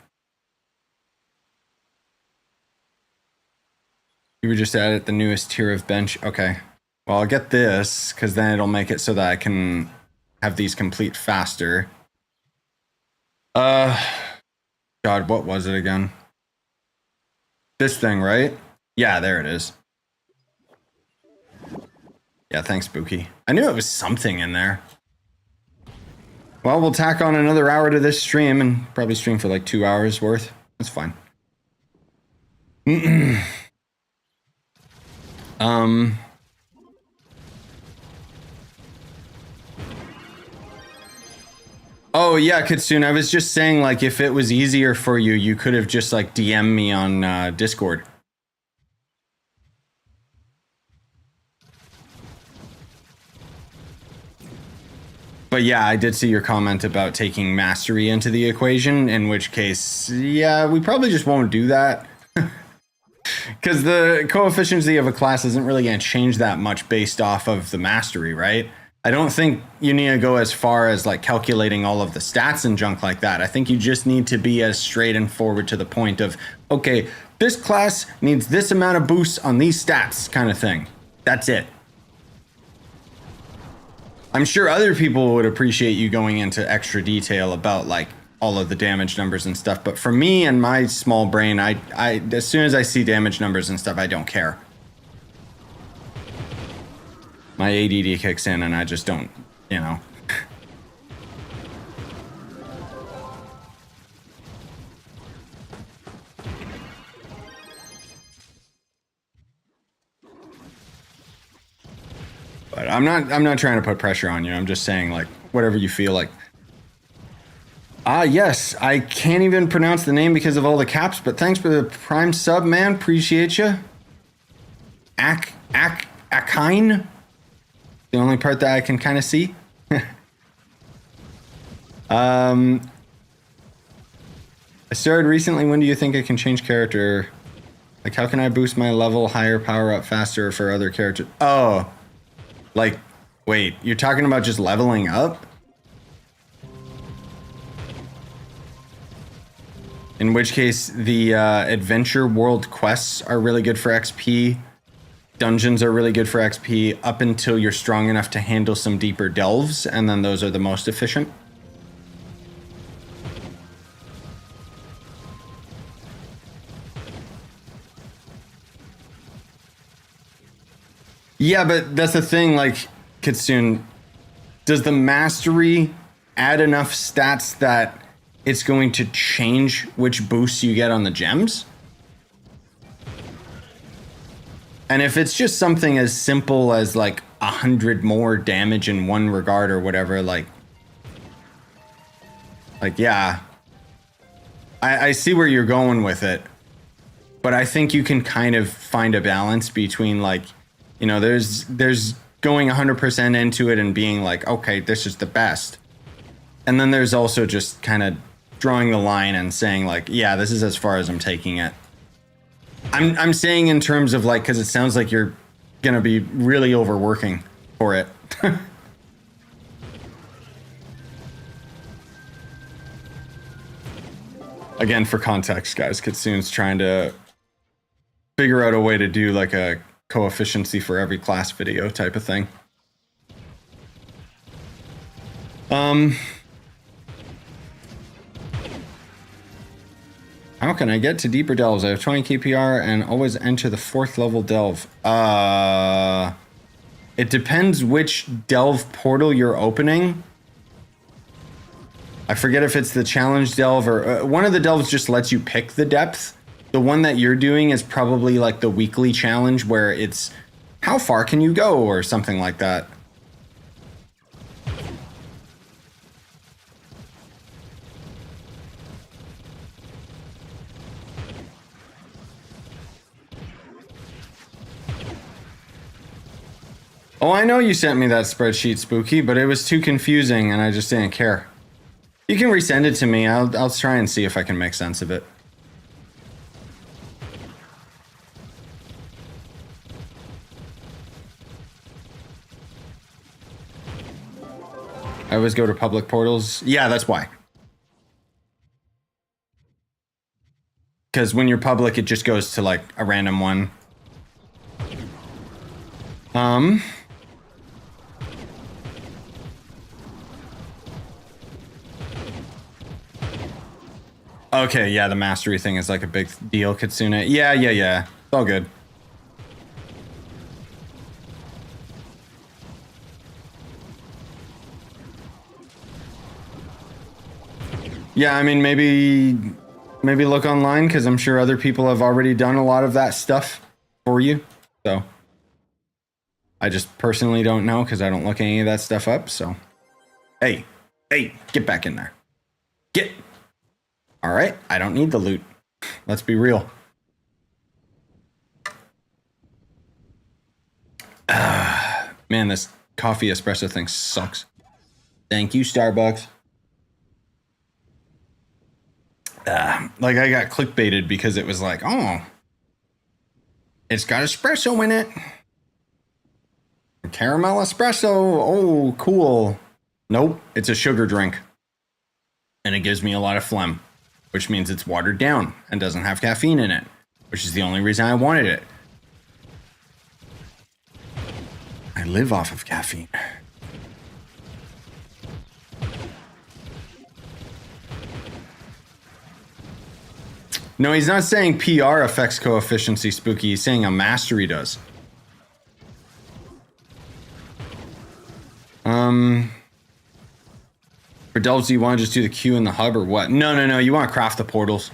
You were just added the newest tier of bench. Okay. Well, I'll get this because then it'll make it so that I can have these complete faster. God, what was it again? This thing, right? Yeah, there it is. Yeah, thanks, Spooky. I knew it was something in there. Well, we'll tack on another hour to this stream and probably stream for like 2 hours worth. That's fine. Oh yeah, Kitsune, I was just saying like if it was easier for you, you could have just like DM me on Discord. But yeah, I did see your comment about taking mastery into the equation, in which case, yeah, we probably just won't do that. Because the coefficiency of a class isn't really going to change that much based off of the mastery, right? I don't think you need to go as far as like calculating all of the stats and junk like that. I think you just need to be as straight and forward to the point of, okay, this class needs this amount of boosts on these stats kind of thing. That's it. I'm sure other people would appreciate you going into extra detail about like all of the damage numbers and stuff. But for me and my small brain, I as soon as I see damage numbers and stuff, I don't care. My ADD kicks in and I just don't, you know. But I'm not trying to put pressure on you. I'm just saying like whatever you feel like. Yes, I can't even pronounce the name because of all the caps, but thanks for the prime sub, man. Appreciate you. Akine? The only part that I can kind of see. I started recently. When do you think I can change character? Like, how can I boost my level, higher power up faster for other characters? Oh, like, wait, you're talking about just leveling up? In which case, the adventure world quests are really good for XP. Dungeons are really good for XP up until you're strong enough to handle some deeper delves, and then those are the most efficient. Yeah, but that's the thing, like, Kitsune, does the mastery add enough stats that it's going to change which boosts you get on the gems? And if it's just something as simple as like 100 more damage in one regard or whatever, like yeah, I see where you're going with it, but I think you can kind of find a balance between, like, you know, there's going 100% into it and being like, okay, this is the best, and then there's also just kind of drawing the line and saying like, yeah, this is as far as I'm taking it. I'm saying in terms of, like, because it sounds like you're gonna be really overworking for it. Again, for context, guys, Kitsune's trying to figure out a way to do like a coefficiency for every class video type of thing. How can I get to deeper delves? I have 20 KPR and always enter the 4th level delve. It depends which delve portal you're opening. I forget if it's the challenge delve or one of the delves just lets you pick the depth. The one that you're doing is probably like the weekly challenge where it's how far can you go or something like that. Oh, I know you sent me that spreadsheet, Spooky, but it was too confusing and I just didn't care. You can resend it to me. I'll try and see if I can make sense of it. I always go to public portals. Yeah, that's why. Because when you're public, it just goes to like a random one. Okay, yeah, the mastery thing is like a big deal, Kitsune. Yeah. It's all good. Yeah, I mean, maybe look online, because I'm sure other people have already done a lot of that stuff for you. So I just personally don't know because I don't look any of that stuff up. So hey, get back in there. Get. All right, I don't need the loot. Let's be real. Man, this coffee espresso thing sucks. Thank you, Starbucks. Like, I got clickbaited because it was like, oh, it's got espresso in it. Caramel espresso. Oh, cool. Nope, it's a sugar drink. And it gives me a lot of phlegm, which means it's watered down and doesn't have caffeine in it, which is the only reason I wanted it. I live off of caffeine. No, he's not saying PR affects coefficiency, Spooky. He's saying a mastery does. For delves, do you want to just do the queue in the hub or what? No. You want to craft the portals.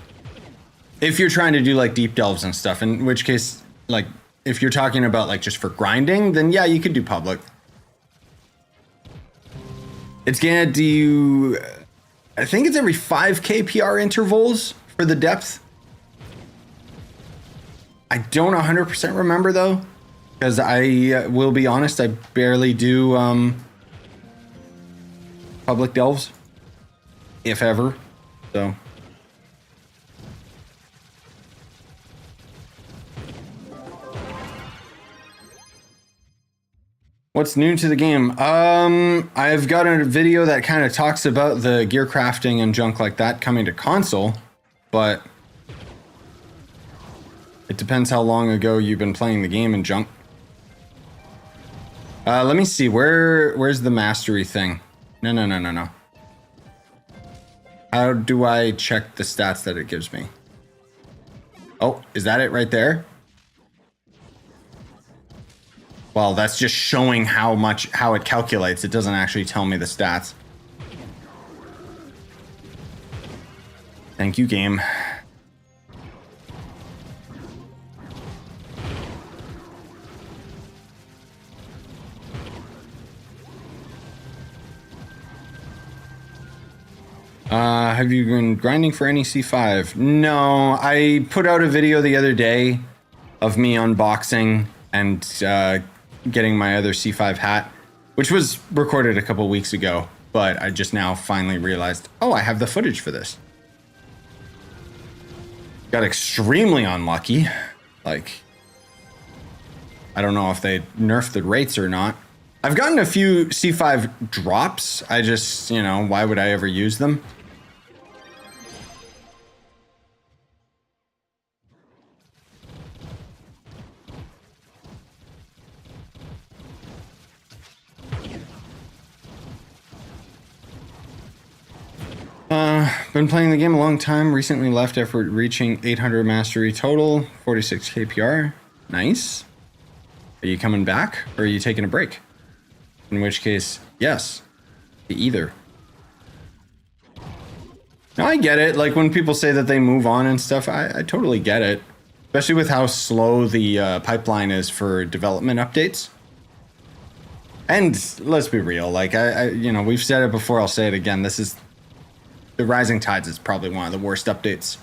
If you're trying to do like deep delves and stuff, in which case, like, if you're talking about like just for grinding, then yeah, you could do public. It's gonna do, I think it's every 5k PR intervals for the depth. I don't 100% remember though, because I will be honest, I barely do public delves, if ever. So What's new to the game? I've got a video that kind of talks about the gear crafting and junk like that coming to console, but it depends how long ago you've been playing the game and junk. Let me see. Where's the mastery thing? No. How do I check the stats that it gives me? Oh, is that it right there? Well, that's just showing how it calculates. It doesn't actually tell me the stats. Thank you, game. Have you been grinding for any C5? No, I put out a video the other day of me unboxing and getting my other C5 hat, which was recorded a couple weeks ago, but I just now finally realized, oh, I have the footage for this. Got extremely unlucky. Like, I don't know if they nerfed the rates or not. I've gotten a few C5 drops. I just, you know, why would I ever use them? Been playing the game a long time. Recently left after reaching 800 mastery total, 46 KPR. Nice. Are you coming back or are you taking a break? In which case, yes. Either. No, I get it. Like when people say that they move on and stuff, I totally get it. Especially with how slow the pipeline is for development updates. And let's be real. Like you know, we've said it before. I'll say it again. This is the Rising Tides is probably one of the worst updates.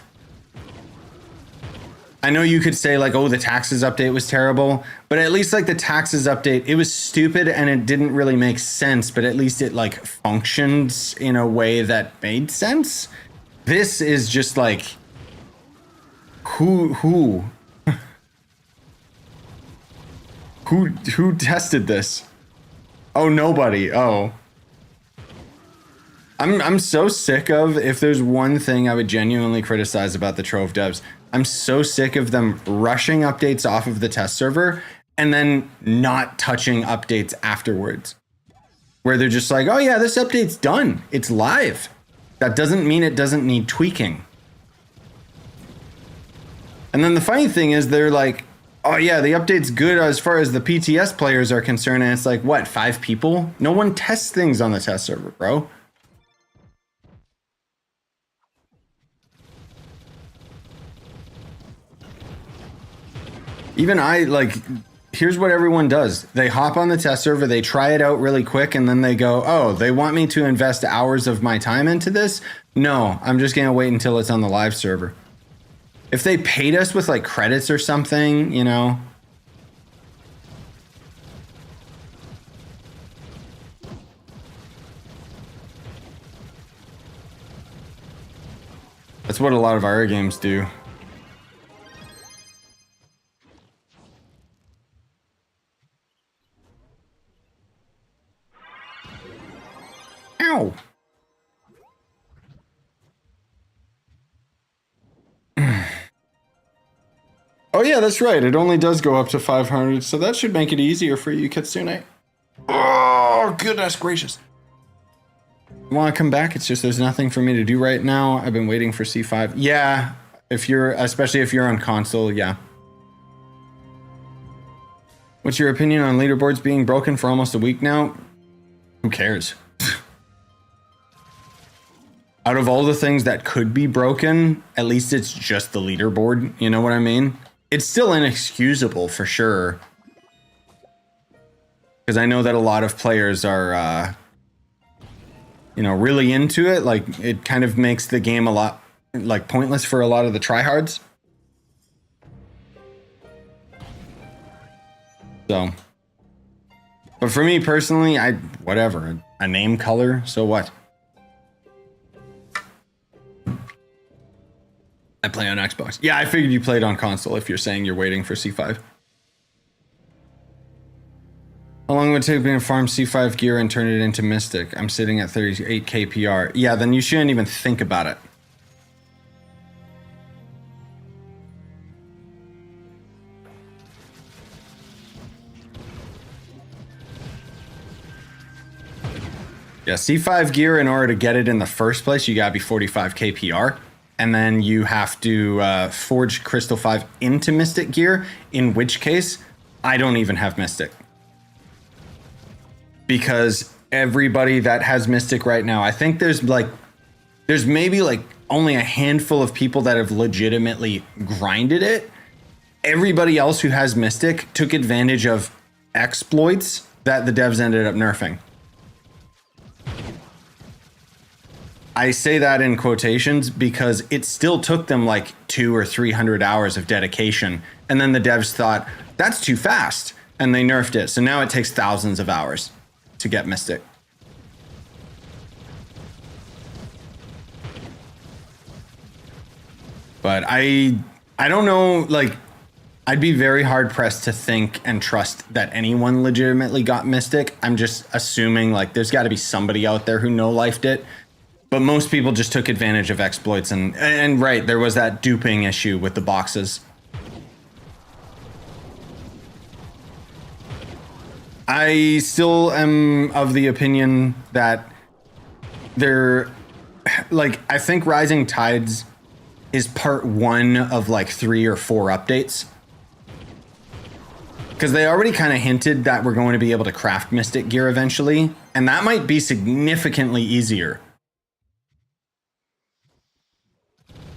I know you could say like, oh, the taxes update was terrible, but at least like the taxes update, it was stupid and it didn't really make sense, but at least it like functions in a way that made sense. This is just like, who tested this? Oh, nobody. Oh. I'm so sick of, if there's one thing I would genuinely criticize about the Trove devs, I'm so sick of them rushing updates off of the test server and then not touching updates afterwards. Where they're just like, oh yeah, this update's done. It's live. That doesn't mean it doesn't need tweaking. And then the funny thing is they're like, oh yeah, the update's good as far as the PTS players are concerned. And it's like, what, 5 people? No one tests things on the test server, bro. Even I, like, here's what everyone does. They hop on the test server, they try it out really quick, and then they go, oh, they want me to invest hours of my time into this? No, I'm just going to wait until it's on the live server. If they paid us with, like, credits or something, you know. That's what a lot of our games do. Ow. Oh yeah, that's right. It only does go up to 500, so that should make it easier for you, Kitsune. Oh, goodness gracious. You want to come back? It's just there's nothing for me to do right now. I've been waiting for C5. Yeah, especially if you're on console, yeah. What's your opinion on leaderboards being broken for almost a week now? Who cares? Out of all the things that could be broken, at least it's just the leaderboard. You know what I mean? It's still inexcusable for sure. Because I know that a lot of players are, you know, really into it. Like, it kind of makes the game a lot, like, pointless for a lot of the tryhards. So. But for me personally, whatever. A name color, so what? I play on Xbox. Yeah, I figured you played on console if you're saying you're waiting for C5. How long would it take me to farm C5 gear and turn it into Mystic? I'm sitting at 38k PR. Yeah, then you shouldn't even think about it. Yeah, C5 gear, in order to get it in the first place, you gotta be 45k PR. And then you have to forge Crystal 5 into Mystic gear, in which case, I don't even have Mystic. Because everybody that has Mystic right now, I think there's maybe like only a handful of people that have legitimately grinded it. Everybody else who has Mystic took advantage of exploits that the devs ended up nerfing. I say that in quotations because it still took them like 200 or 300 hours of dedication. And then the devs thought, that's too fast. And they nerfed it. So now it takes thousands of hours to get Mystic. But I don't know, like, I'd be very hard pressed to think and trust that anyone legitimately got Mystic. I'm just assuming like there's got to be somebody out there who no-lifed it. But most people just took advantage of exploits and right, there was that duping issue with the boxes. I still am of the opinion that I think Rising Tides is part 1 of like 3 or 4 updates. Because they already kind of hinted that we're going to be able to craft Mystic gear eventually, and that might be significantly easier.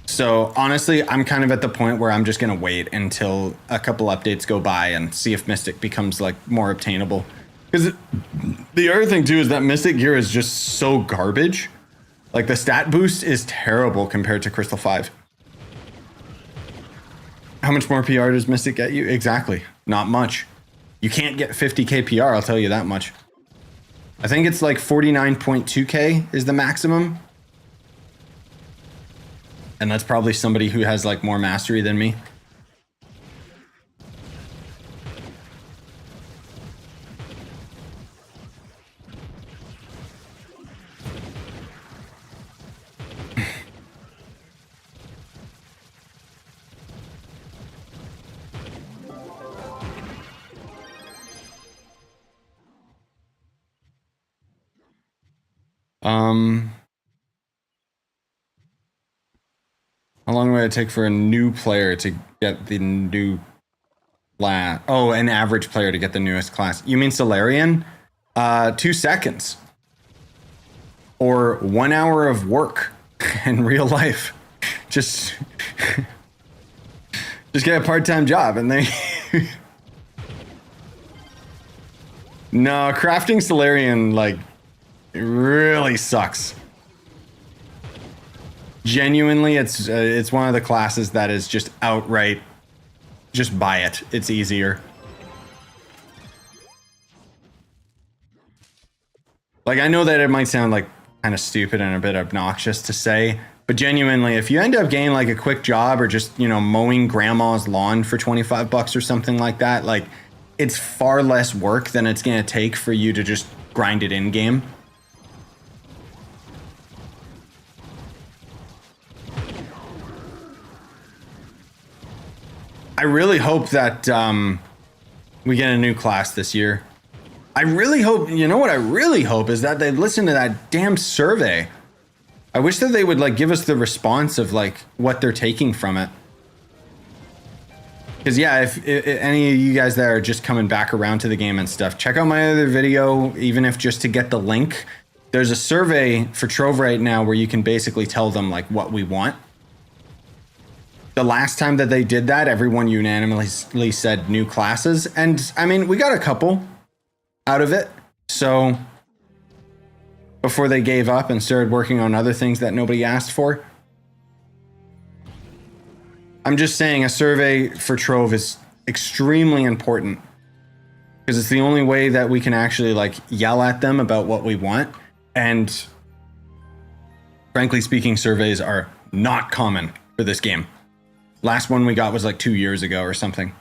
So honestly, I'm kind of at the point where I'm just going to wait until a couple updates go by and see if Mystic becomes like more obtainable. Because the other thing too is that Mystic gear is just so garbage. Like the stat boost is terrible compared to Crystal 5. How much more PR does Mystic get you? Exactly. Not much. You can't get 50k PR, I'll tell you that much. I think it's like 49.2k is the maximum. And that's probably somebody who has like more mastery than me. How long would it take for a new player to get the new class? Oh, an average player to get the newest class. You mean Solarian? 2 seconds. Or 1 hour of work in real life. Just get a part-time job and they... No, crafting Solarian, like, it really sucks. Genuinely, it's one of the classes that is just outright, just buy it. It's easier. Like, I know that it might sound like kind of stupid and a bit obnoxious to say, but genuinely, if you end up getting like a quick job or just, you know, mowing grandma's lawn for 25 bucks or something like that, like, it's far less work than it's going to take for you to just grind it in game. I really hope that we get a new class this year. I really hope, you know what I really hope is that they listen to that damn survey. I wish that they would like give us the response of like what they're taking from it. Because yeah, if any of you guys that are just coming back around to the game and stuff, check out my other video, even if just to get the link. There's a survey for Trove right now where you can basically tell them like what we want. The last time that they did that, everyone unanimously said new classes. And I mean, we got a couple out of it. So before they gave up and started working on other things that nobody asked for. I'm just saying a survey for Trove is extremely important because it's the only way that we can actually like yell at them about what we want. And frankly speaking, surveys are not common for this game. Last one we got was like 2 years ago or something.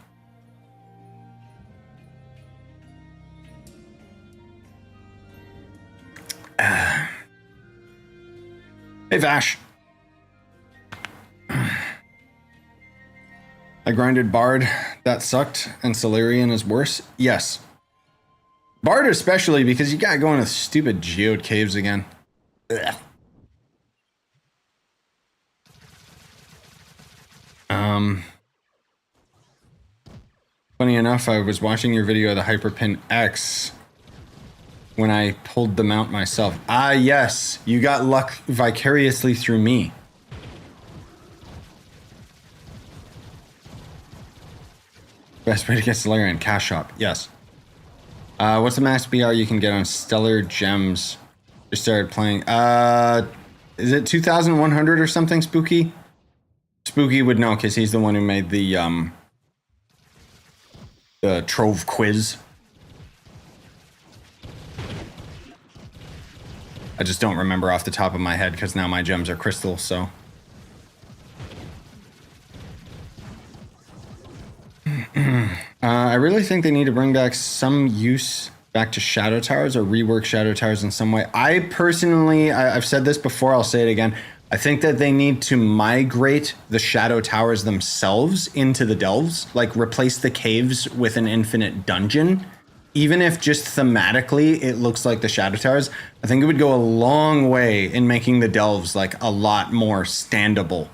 Hey, Vash. I grinded Bard. That sucked. And Solarian is worse. Yes. Bard especially because you gotta go into stupid geode caves again. Ugh. Funny enough, I was watching your video of the Hyperpin X when I pulled the mount myself. Ah, yes. You got luck vicariously through me. Best way to get Solarian, cash shop. Yes. What's the max BR you can get on Stellar Gems? Just started playing. Is it 2,100 or something, Spooky? Spooky would know because he's the one who made the Trove quiz. I just don't remember off the top of my head because now my gems are crystal, so. I really think they need to bring back some use back to Shadow Towers or rework Shadow Towers in some way. I personally, I've said this before, I'll say it again. I think that they need to migrate the Shadow Towers themselves into the Delves, like replace the caves with an infinite dungeon. Even if just thematically it looks like the Shadow Towers, I think it would go a long way in making the Delves like a lot more standable.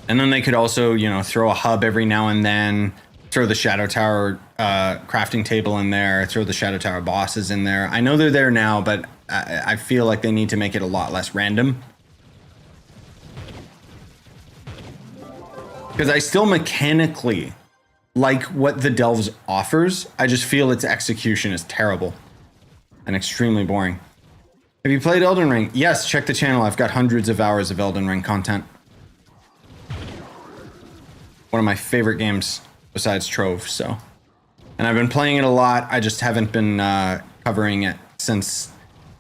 And then they could also, you know, throw a hub every now and then, throw the Shadow Tower crafting table in there, throw the Shadow Tower bosses in there. I know they're there now, but I feel like they need to make it a lot less random. Because I still mechanically like what the Delves offers. I just feel its execution is terrible and extremely boring. Have you played Elden Ring? Yes, check the channel. I've got hundreds of hours of Elden Ring content. One of my favorite games besides Trove, so. And I've been playing it a lot. I just haven't been covering it since,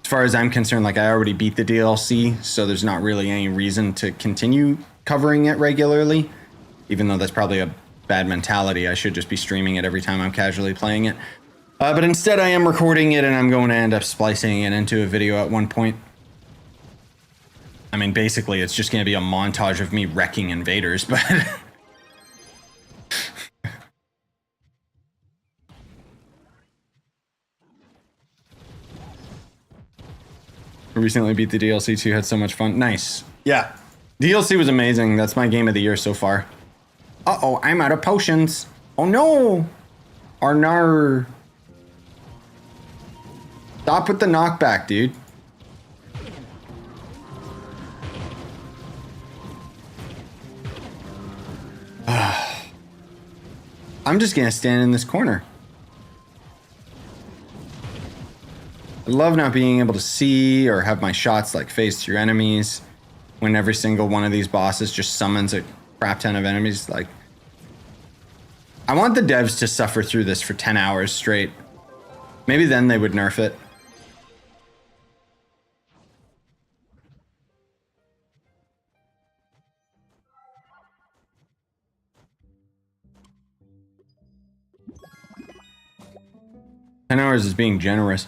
as far as I'm concerned, like I already beat the DLC, so there's not really any reason to continue covering it regularly, even though that's probably a bad mentality. I should just be streaming it every time I'm casually playing it. But instead I am recording it and I'm going to end up splicing it into a video at one point. I mean, basically it's just going to be a montage of me wrecking invaders, but... Recently beat the DLC too, had so much fun. Nice. Yeah. DLC was amazing. That's my game of the year so far. Uh-oh, I'm out of potions. Oh no! Arnar. Stop with the knockback, dude. I'm just gonna stand in this corner. I love not being able to see or have my shots like phase through enemies when every single one of these bosses just summons a crap ton of enemies. Like, I want the devs to suffer through this for 10 hours straight. Maybe then they would nerf it. Ten hours is being generous.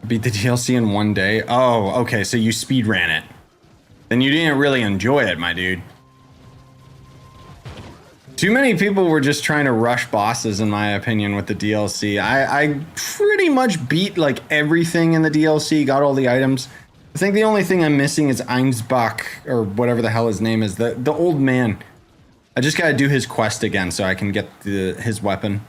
Beat the DLC in one day. Oh, okay, so you speed ran it. Then you didn't really enjoy it, my dude. Too many people were just trying to rush bosses, in my opinion, with the DLC. I pretty much beat like everything in the DLC, got all the items. I think the only thing I'm missing is Einsbach, or whatever the hell his name is, the old man. I just gotta do his quest again so I can get his weapon.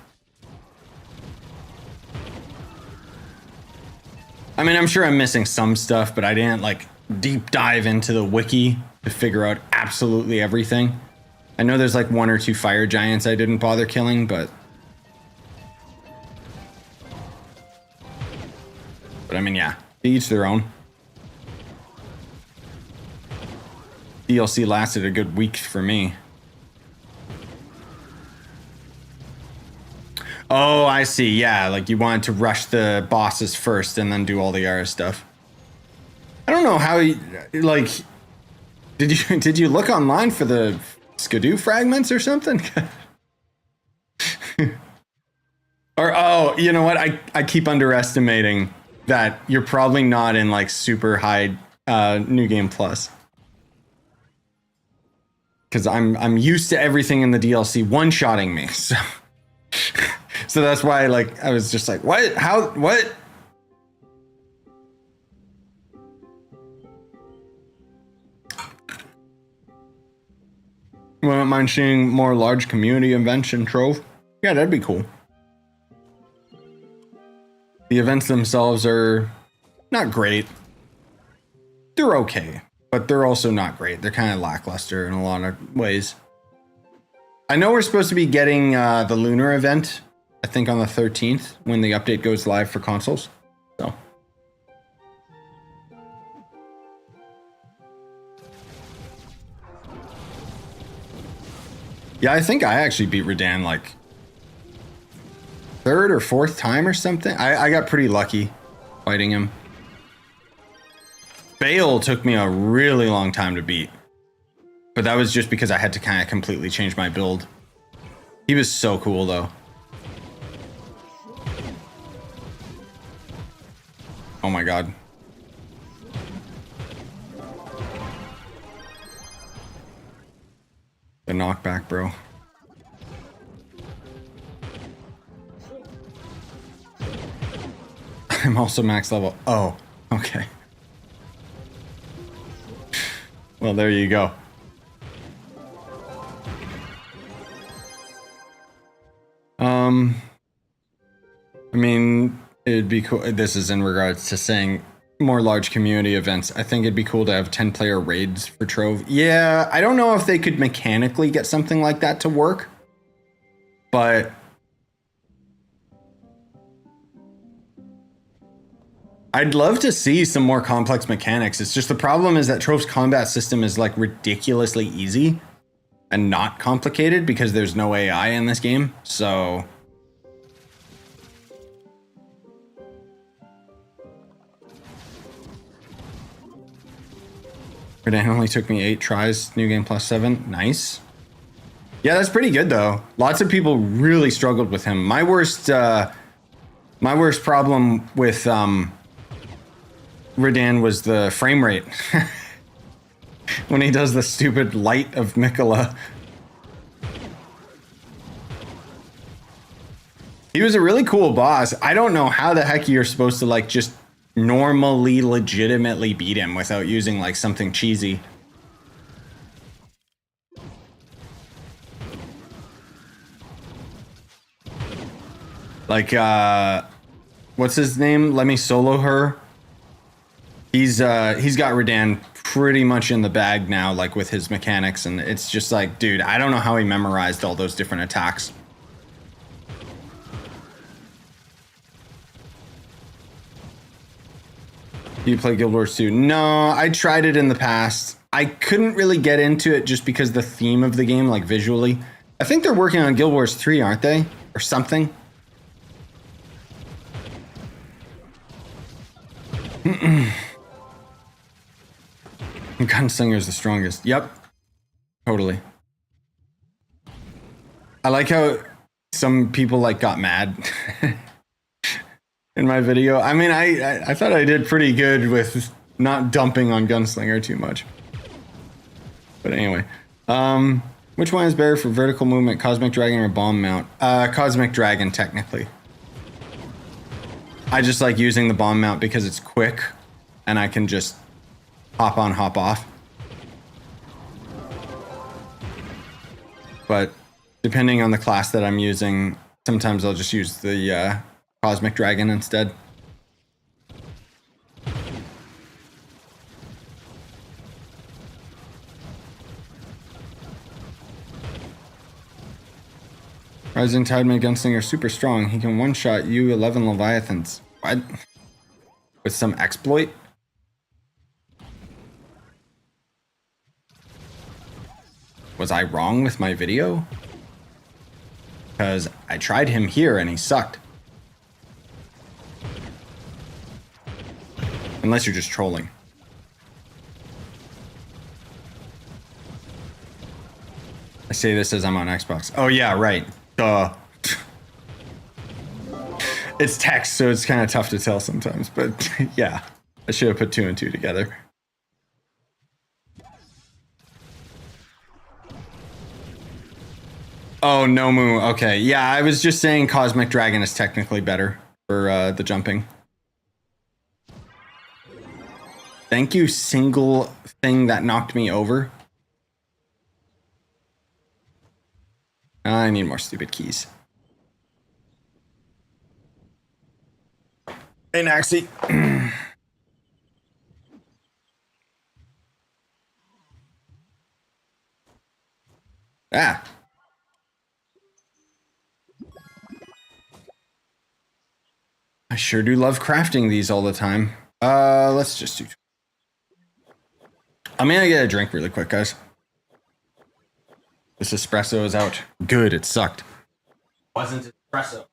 I mean, I'm sure I'm missing some stuff, but I didn't like deep dive into the wiki to figure out absolutely everything. I know there's like 1 or 2 fire giants I didn't bother killing, but I mean, yeah, to each their own. DLC lasted a good week for me. Oh, I see. Yeah, like you wanted to rush the bosses first and then do all the other stuff. I don't know how you, like, Did you look online for the Skidoo fragments or something? Or oh, you know what? I keep underestimating that you're probably not in like super high New Game Plus. Because I'm used to everything in the DLC one-shotting me, so so that's why like I was just like, what? How? What? Wouldn't mind seeing more large community events in Trove. Yeah, that'd be cool. The events themselves are not great. They're okay, but they're also not great. They're kind of lackluster in a lot of ways. I know we're supposed to be getting the Lunar event, I think on the 13th, when the update goes live for consoles. So. Yeah, I think I actually beat Radahn like third or fourth time or something. I got pretty lucky fighting him. Bale took me a really long time to beat. But that was just because I had to kind of completely change my build. He was so cool though. Oh my god. The knockback, bro. I'm also max level. Oh, okay. Well, there you go. I mean, it'd be cool. This is in regards to saying more large community events. I think it'd be cool to have 10-player raids for Trove. Yeah, I don't know if they could mechanically get something like that to work, but I'd love to see some more complex mechanics. It's just the problem is that Trove's combat system is like ridiculously easy and not complicated because there's no AI in this game. So it only took me 8 tries, New Game Plus 7. Nice. Yeah, that's pretty good though. Lots of people really struggled with him. My worst problem with Radahn was the frame rate. When he does the stupid light of Mikola. He was a really cool boss. I don't know how the heck you're supposed to like just normally legitimately beat him without using like something cheesy. Like what's his name? Let me solo her. He's got Radahn pretty much in the bag now, like with his mechanics, and it's just like, dude, I don't know how he memorized all those different attacks. Do you play Guild Wars 2? No, I tried it in the past. I couldn't really get into it just because the theme of the game, like visually. I think they're working on Guild Wars 3, aren't they? Or something. Gunslinger's the strongest. Yep. Totally. I like how some people like got mad in my video. I mean, I thought I did pretty good with not dumping on Gunslinger too much. But anyway, which one is better for vertical movement, Cosmic Dragon or Bomb Mount? Cosmic Dragon, technically. I just like using the Bomb Mount because it's quick and I can just hop on, hop off. But depending on the class that I'm using, sometimes I'll just use the Cosmic Dragon instead. Rising Tideman Gunslinger super strong. He can one-shot you 11 Leviathans. What? With some exploit? Was I wrong with my video? Because I tried him here and he sucked. Unless you're just trolling. I say this as I'm on Xbox. Oh yeah, right. Duh. It's text, so it's kind of tough to tell sometimes. But yeah, I should have put 2 and 2 together. Oh, Nomu. Okay. Yeah, I was just saying Cosmic Dragon is technically better for the jumping. Thank you, single thing that knocked me over. I need more stupid keys. Hey, Naxi. Ah. I sure do love crafting these all the time. Let's just do. I'm gonna get a drink really quick, guys. This espresso is out. Good, it sucked. Wasn't espresso.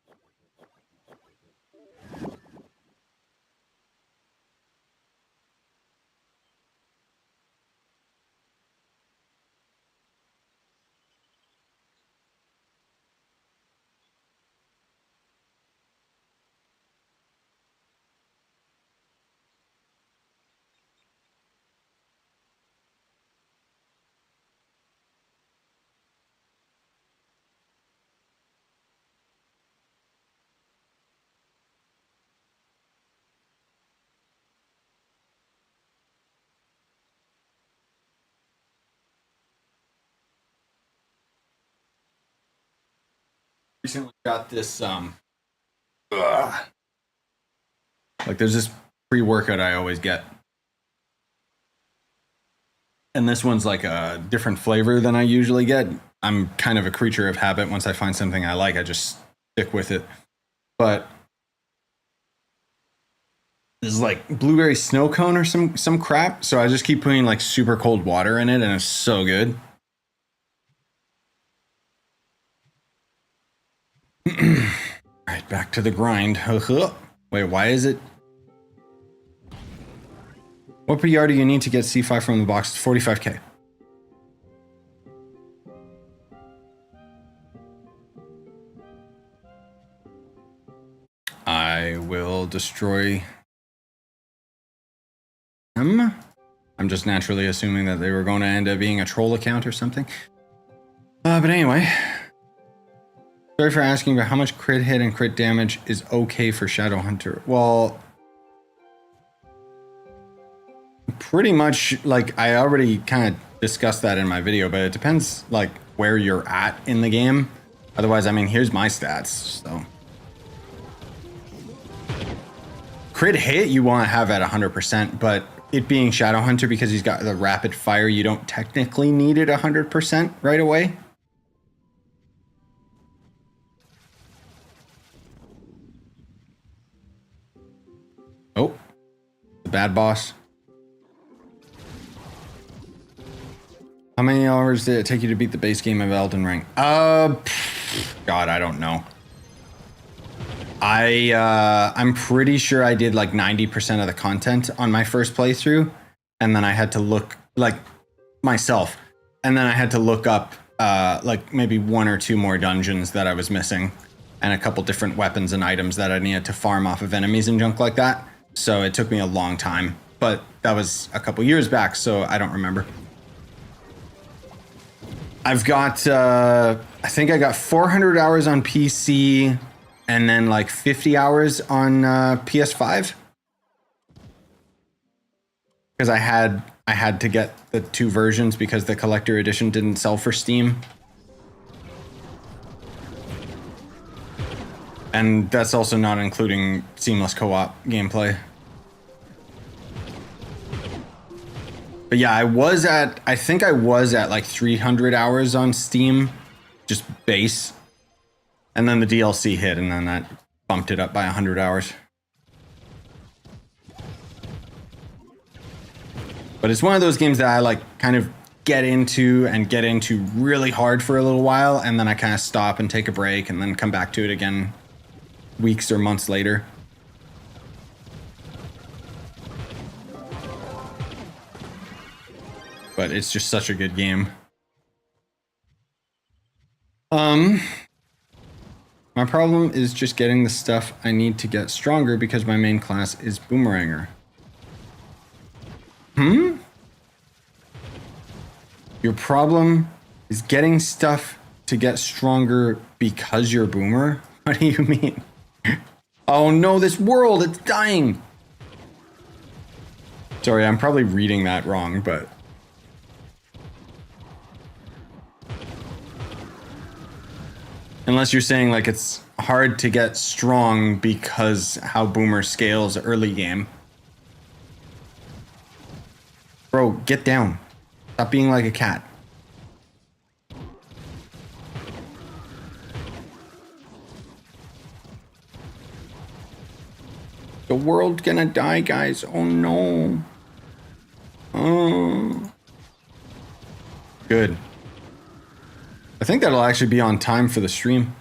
Recently got this like there's this pre-workout I always get. And this one's like a different flavor than I usually get. I'm kind of a creature of habit. Once I find something I like, I just stick with it. But this is like blueberry snow cone or some crap. So I just keep putting like super cold water in it, and it's so good. All right, back to the grind. Wait, why is it? What PR do you need to get C5 from the box? 45k. I will destroy him. I'm just naturally assuming that they were going to end up being a troll account or something. But anyway. Sorry for asking, but how much crit hit and crit damage is okay for Shadowhunter? Well, pretty much, like, I already kind of discussed that in my video, but it depends, like, where you're at in the game. Otherwise, I mean, here's my stats, so. Crit hit you want to have at 100%, but it being Shadowhunter, because he's got the rapid fire, you don't technically need it 100% right away. Oh, the bad boss. How many hours did it take you to beat the base game of Elden Ring? God, I don't know. I'm pretty sure I did like 90% of the content on my first playthrough, and then I had to look like myself, and then I had to look up like maybe 1 or 2 more dungeons that I was missing, and a couple different weapons and items that I needed to farm off of enemies and junk like that. So it took me a long time, but that was a couple years back, so I don't remember. I've got, I think I got 400 hours on PC and then like 50 hours on PS5. Because I had to get the 2 versions because the collector edition didn't sell for Steam. And that's also not including seamless co-op gameplay. But yeah, I think I was at like 300 hours on Steam, just base. And then the DLC hit, and then that bumped it up by 100 hours. But it's one of those games that I like kind of get into really hard for a little while, and then I kind of stop and take a break and then come back to it again weeks or months later. But it's just such a good game. My problem is just getting the stuff I need to get stronger because my main class is Boomeranger. Your problem is getting stuff to get stronger because you're Boomer? What do you mean? Oh no, this world, it's dying! Sorry, I'm probably reading that wrong, but... Unless you're saying like it's hard to get strong because how Boomer scales early game. Bro, get down. Stop being like a cat. The world's gonna die, guys. Oh no. Oh. Good. I think that'll actually be on time for the stream.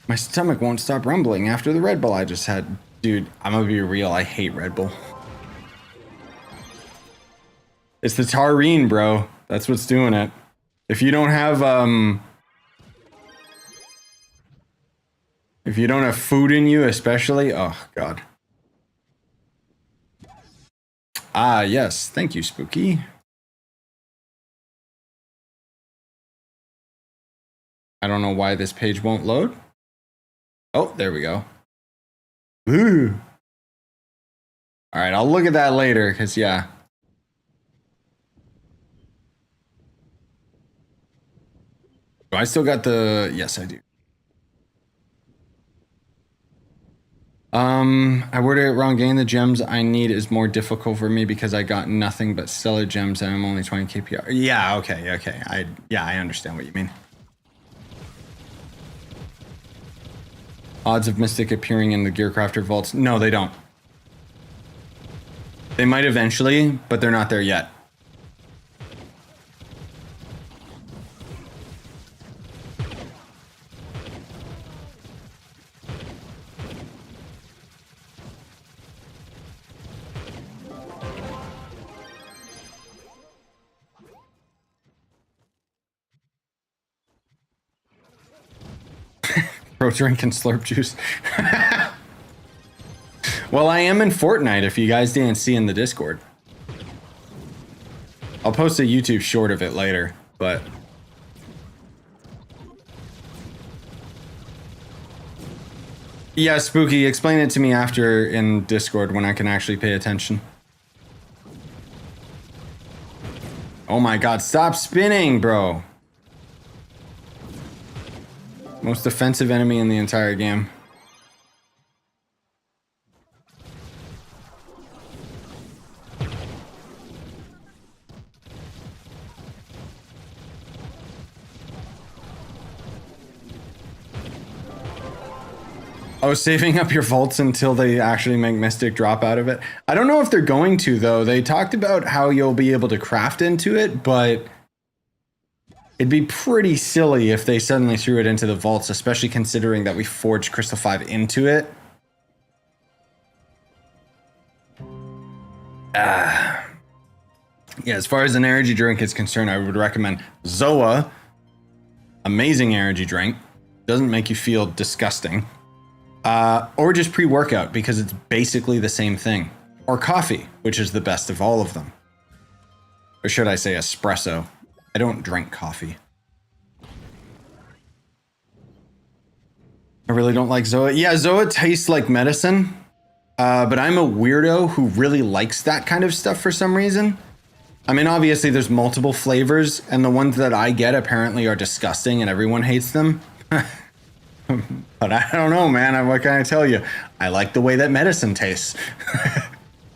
My stomach won't stop rumbling after the Red Bull I just had. Dude, I'm gonna be real. I hate Red Bull. It's the taurine, bro. That's what's doing it. If you don't have, if you don't have food in you, especially, oh God. Ah, yes. Thank you, Spooky. I don't know why this page won't load. Oh, there we go. Ooh. All right, I'll look at that later, because, yeah. Do I still got the... Yes, I do. I worded it wrong. Getting the gems I need is more difficult for me because I got nothing but stellar gems and I'm only 20 KPR. Yeah, okay. I understand what you mean. Odds of Mystic appearing in the Gearcrafter vaults. No, they don't. They might eventually, but they're not there yet. Pro drink and slurp juice. Well, I am in Fortnite if you guys didn't see in the Discord. I'll post a YouTube short of it later, but... Yeah, Spooky, explain it to me after in Discord when I can actually pay attention. Oh my God, stop spinning, bro. Most offensive enemy in the entire game. Oh, saving up your vaults until they actually make Mystic drop out of it. I don't know if they're going to, though. They talked about how you'll be able to craft into it, but it'd be pretty silly if they suddenly threw it into the vaults, especially considering that we forged Crystal 5 into it. Yeah, as far as an energy drink is concerned, I would recommend Zoa. Amazing energy drink. Doesn't make you feel disgusting. Or just pre-workout, because it's basically the same thing. Or coffee, which is the best of all of them. Or should I say espresso? I don't drink coffee. I really don't like Zoa. Yeah, Zoa tastes like medicine. But I'm a weirdo who really likes that kind of stuff for some reason. I mean, obviously there's multiple flavors, and the ones that I get apparently are disgusting and everyone hates them. But I don't know, man. What can I tell you? I like the way that medicine tastes.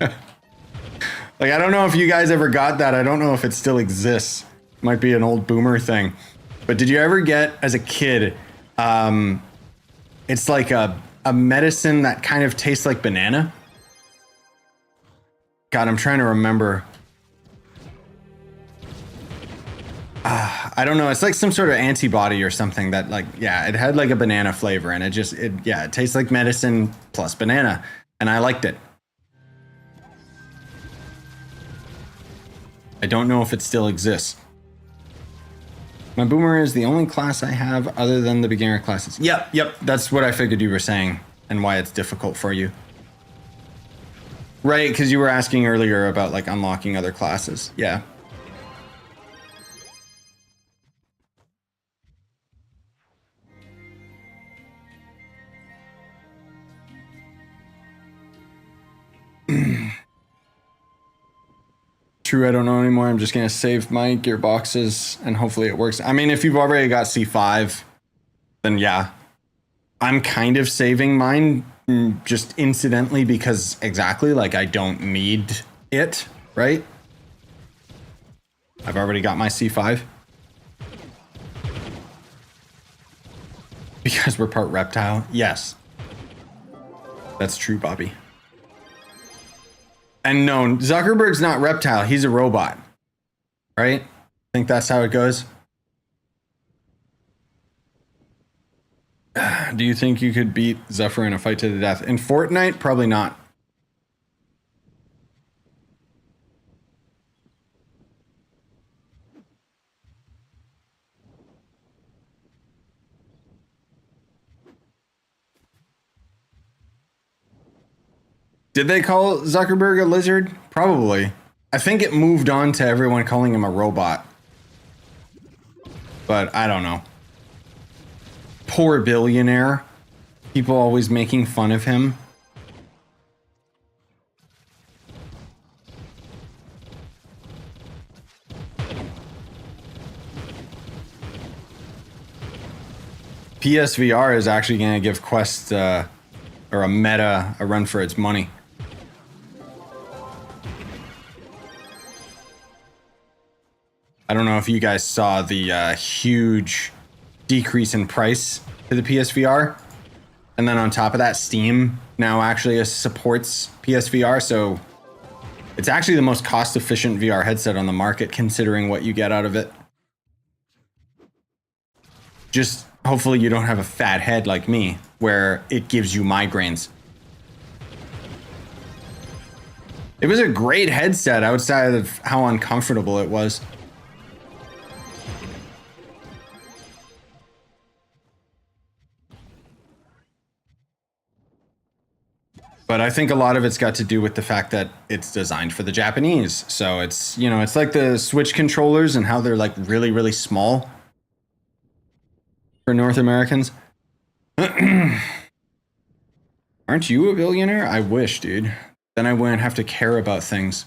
Like, I don't know if you guys ever got that. I don't know if it still exists. Might be an old boomer thing. But did you ever get, as a kid, it's like a medicine that kind of tastes like banana? God, I'm trying to remember. I don't know. It's like some sort of antibody or something that, like, yeah, it had like a banana flavor, and it tastes like medicine plus banana, and I liked it. I don't know if it still exists. My boomer is the only class I have other than the beginner classes. Yep. That's what I figured you were saying and why it's difficult for you. Right, because you were asking earlier about like unlocking other classes. Yeah. True, I don't know anymore. I'm just going to save my gearboxes and hopefully it works. I mean, if you've already got C5, then yeah. I'm kind of saving mine just incidentally because exactly, like, I don't need it, right? I've already got my C5. Because we're part reptile? Yes. That's true, Bobby. And no, Zuckerberg's not reptile, he's a robot. Right? I think that's how it goes. Do you think you could beat Zephyr in a fight to the death? In Fortnite? Probably not. Did they call Zuckerberg a lizard? Probably. I think it moved on to everyone calling him a robot. But I don't know. Poor billionaire. People always making fun of him. PSVR is actually going to give Quest or a Meta a run for its money. I don't know if you guys saw the huge decrease in price to the PSVR. And then on top of that, Steam now actually supports PSVR. So it's actually the most cost-efficient VR headset on the market, considering what you get out of it. Just hopefully you don't have a fat head like me, where it gives you migraines. It was a great headset outside of how uncomfortable it was. But I think a lot of it's got to do with the fact that it's designed for the Japanese. So it's, you know, it's like the Switch controllers and how they're like really, really small for North Americans. Aren't you a billionaire? I wish, dude. Then I wouldn't have to care about things.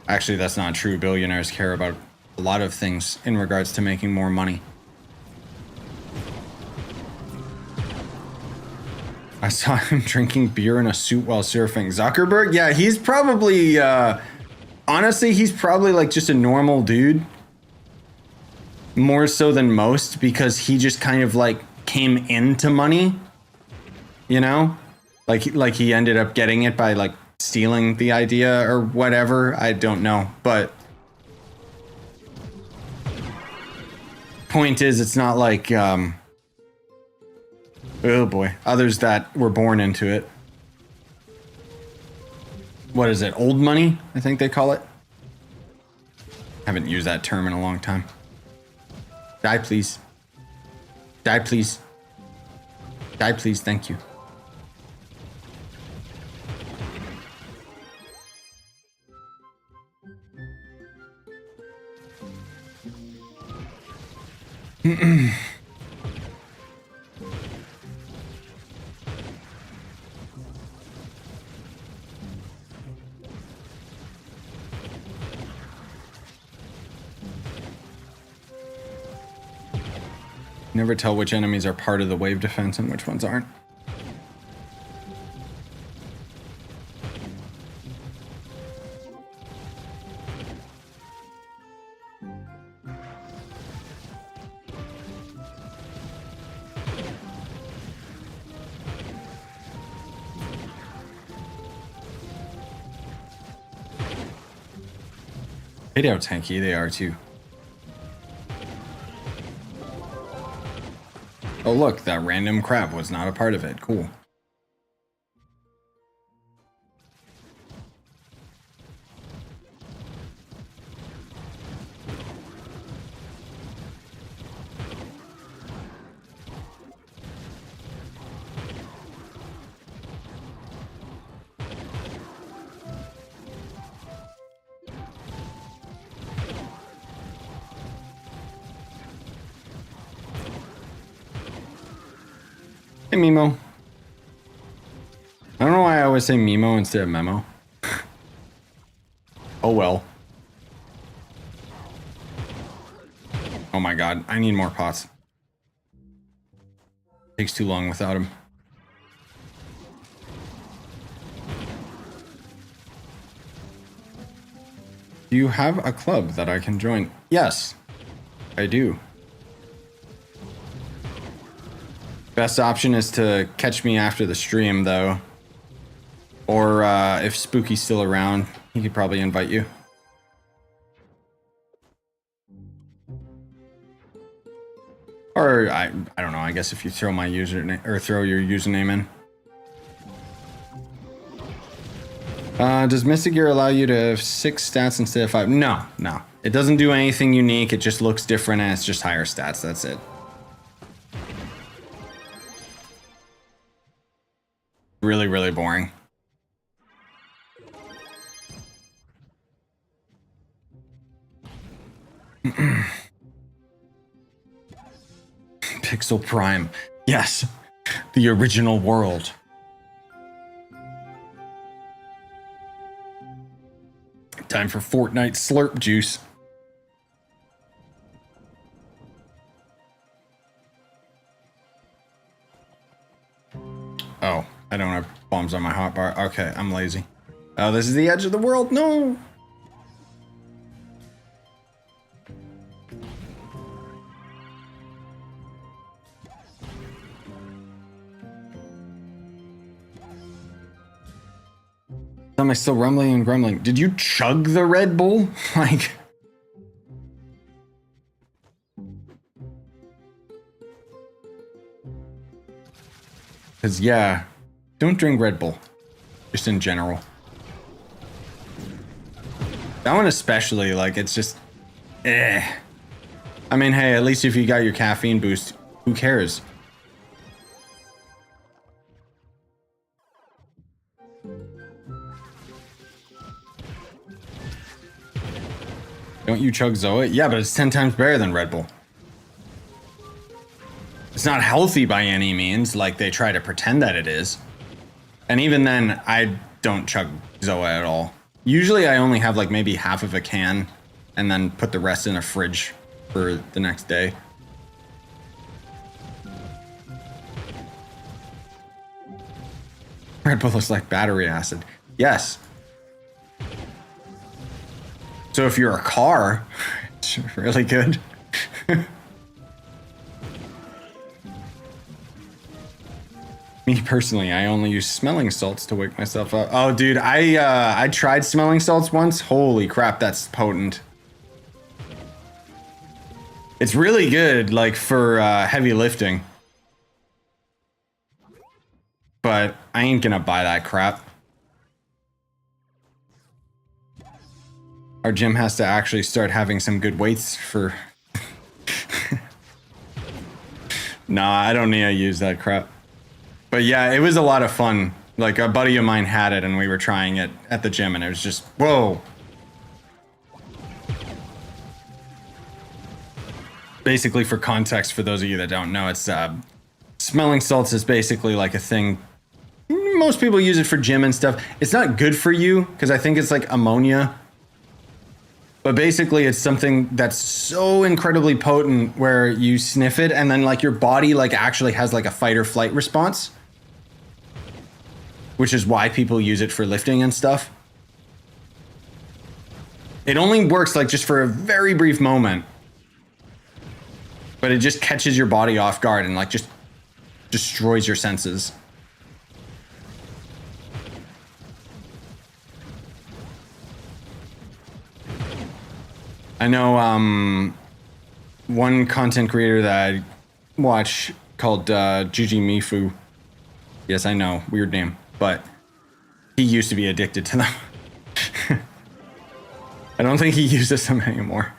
Actually, that's not true. Billionaires care about a lot of things in regards to making more money. I saw him drinking beer in a suit while surfing. Zuckerberg? Yeah, he's probably, honestly, he's probably like just a normal dude. More so than most, because he just kind of like came into money, you know? Like he ended up getting it by like stealing the idea or whatever. I don't know, but point is, it's not like, oh boy, others that were born into it. What is it? Old money, I think they call it. Haven't used that term in a long time. Die, please. Die, please. Die, please. Thank you. Never tell which enemies are part of the wave defense and which ones aren't. Hit out tanky, they are too. Oh look, that random crab was not a part of it. Cool. Hey, Mimo. I don't know why I always say Mimo instead of Memo. Oh well. Oh my god, I need more pots. Takes too long without him. Do you have a club that I can join? Yes, I do. Best option is to catch me after the stream, though. Or if Spooky's still around, he could probably invite you. Or I don't know. I guess if you throw my username or throw your username in. Does Mystic Gear allow you to have 6 stats instead of 5? No, no. It doesn't do anything unique. It just looks different and it's just higher stats. That's it. Really, really boring. Pixel Prime. Yes. The original world. Time for Fortnite slurp juice. Oh, I don't have bombs on my hotbar. Okay, I'm lazy. Oh, this is the edge of the world. No. Am I still rumbling and grumbling? Did you chug the Red Bull? Like... Because, yeah, don't drink Red Bull. Just in general. That one especially, like, it's just... Eh. I mean, hey, at least if you got your caffeine boost, who cares? Don't you chug Zoa? Yeah, but it's 10 times better than Red Bull. It's not healthy by any means, like they try to pretend that it is. And even then, I don't chug Zoa at all. Usually I only have like maybe half of a can and then put the rest in a fridge for the next day. Red Bull looks like battery acid. Yes. So if you're a car, it's really good. Me personally, I only use smelling salts to wake myself up. Oh, dude, I tried smelling salts once. Holy crap, that's potent. It's really good, like for heavy lifting. But I ain't gonna buy that crap. Our gym has to actually start having some good weights for... Nah, I don't need to use that crap. But yeah, it was a lot of fun. Like, a buddy of mine had it and we were trying it at the gym and it was just, whoa. Basically, for context, for those of you that don't know, it's smelling salts is basically like a thing. Most people use it for gym and stuff. It's not good for you because I think it's like ammonia. But basically, it's something that's so incredibly potent where you sniff it and then like your body like actually has like a fight or flight response. Which is why people use it for lifting and stuff. It only works like just for a very brief moment. But it just catches your body off guard and like just destroys your senses. I know one content creator that I watch called Juji Mifu. Yes, I know, weird name, but he used to be addicted to them. I don't think he uses them anymore.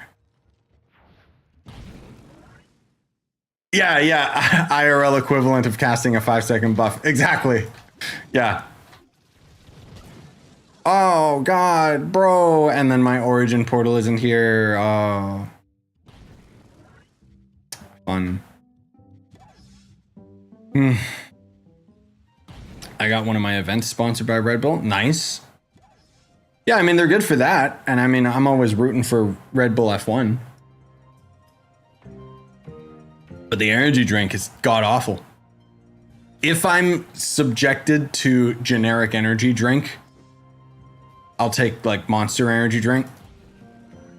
Yeah, IRL equivalent of casting a 5-second buff. Exactly. Yeah. Oh god, bro. And then my origin portal isn't here. Oh. Fun. I got one of my events sponsored by Red Bull. Nice. Yeah, I mean, they're good for that. And I mean, I'm always rooting for Red Bull F1. But the energy drink is god awful. If I'm subjected to generic energy drink, I'll take like Monster energy drink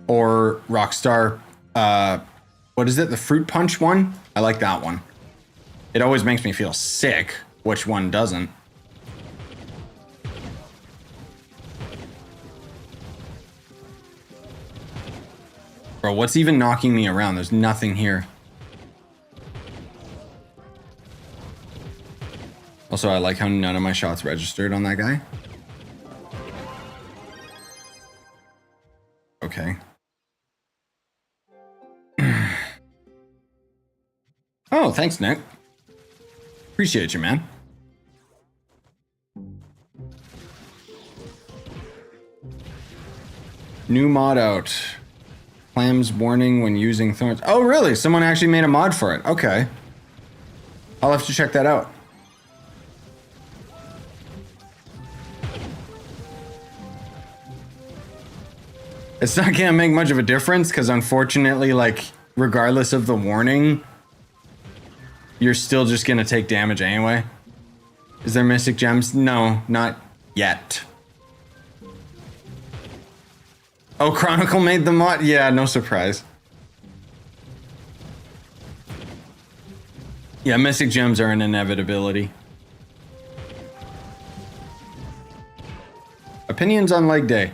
or Rockstar. What is it? The fruit punch one? I like that one. It always makes me feel sick. Which one doesn't? Bro, what's even knocking me around? There's nothing here. Also, I like how none of my shots registered on that guy. Okay. Oh, thanks, Nick. Appreciate you, man. New mod out. Clams warning when using thorns. Oh, really? Someone actually made a mod for it. Okay. I'll have to check that out. It's not gonna make much of a difference because unfortunately, like, regardless of the warning, you're still just gonna take damage anyway. Is there mystic gems? No, not yet. Oh, Chronicle made the mod? Yeah, no surprise. Yeah, mystic gems are an inevitability. Opinions on leg day.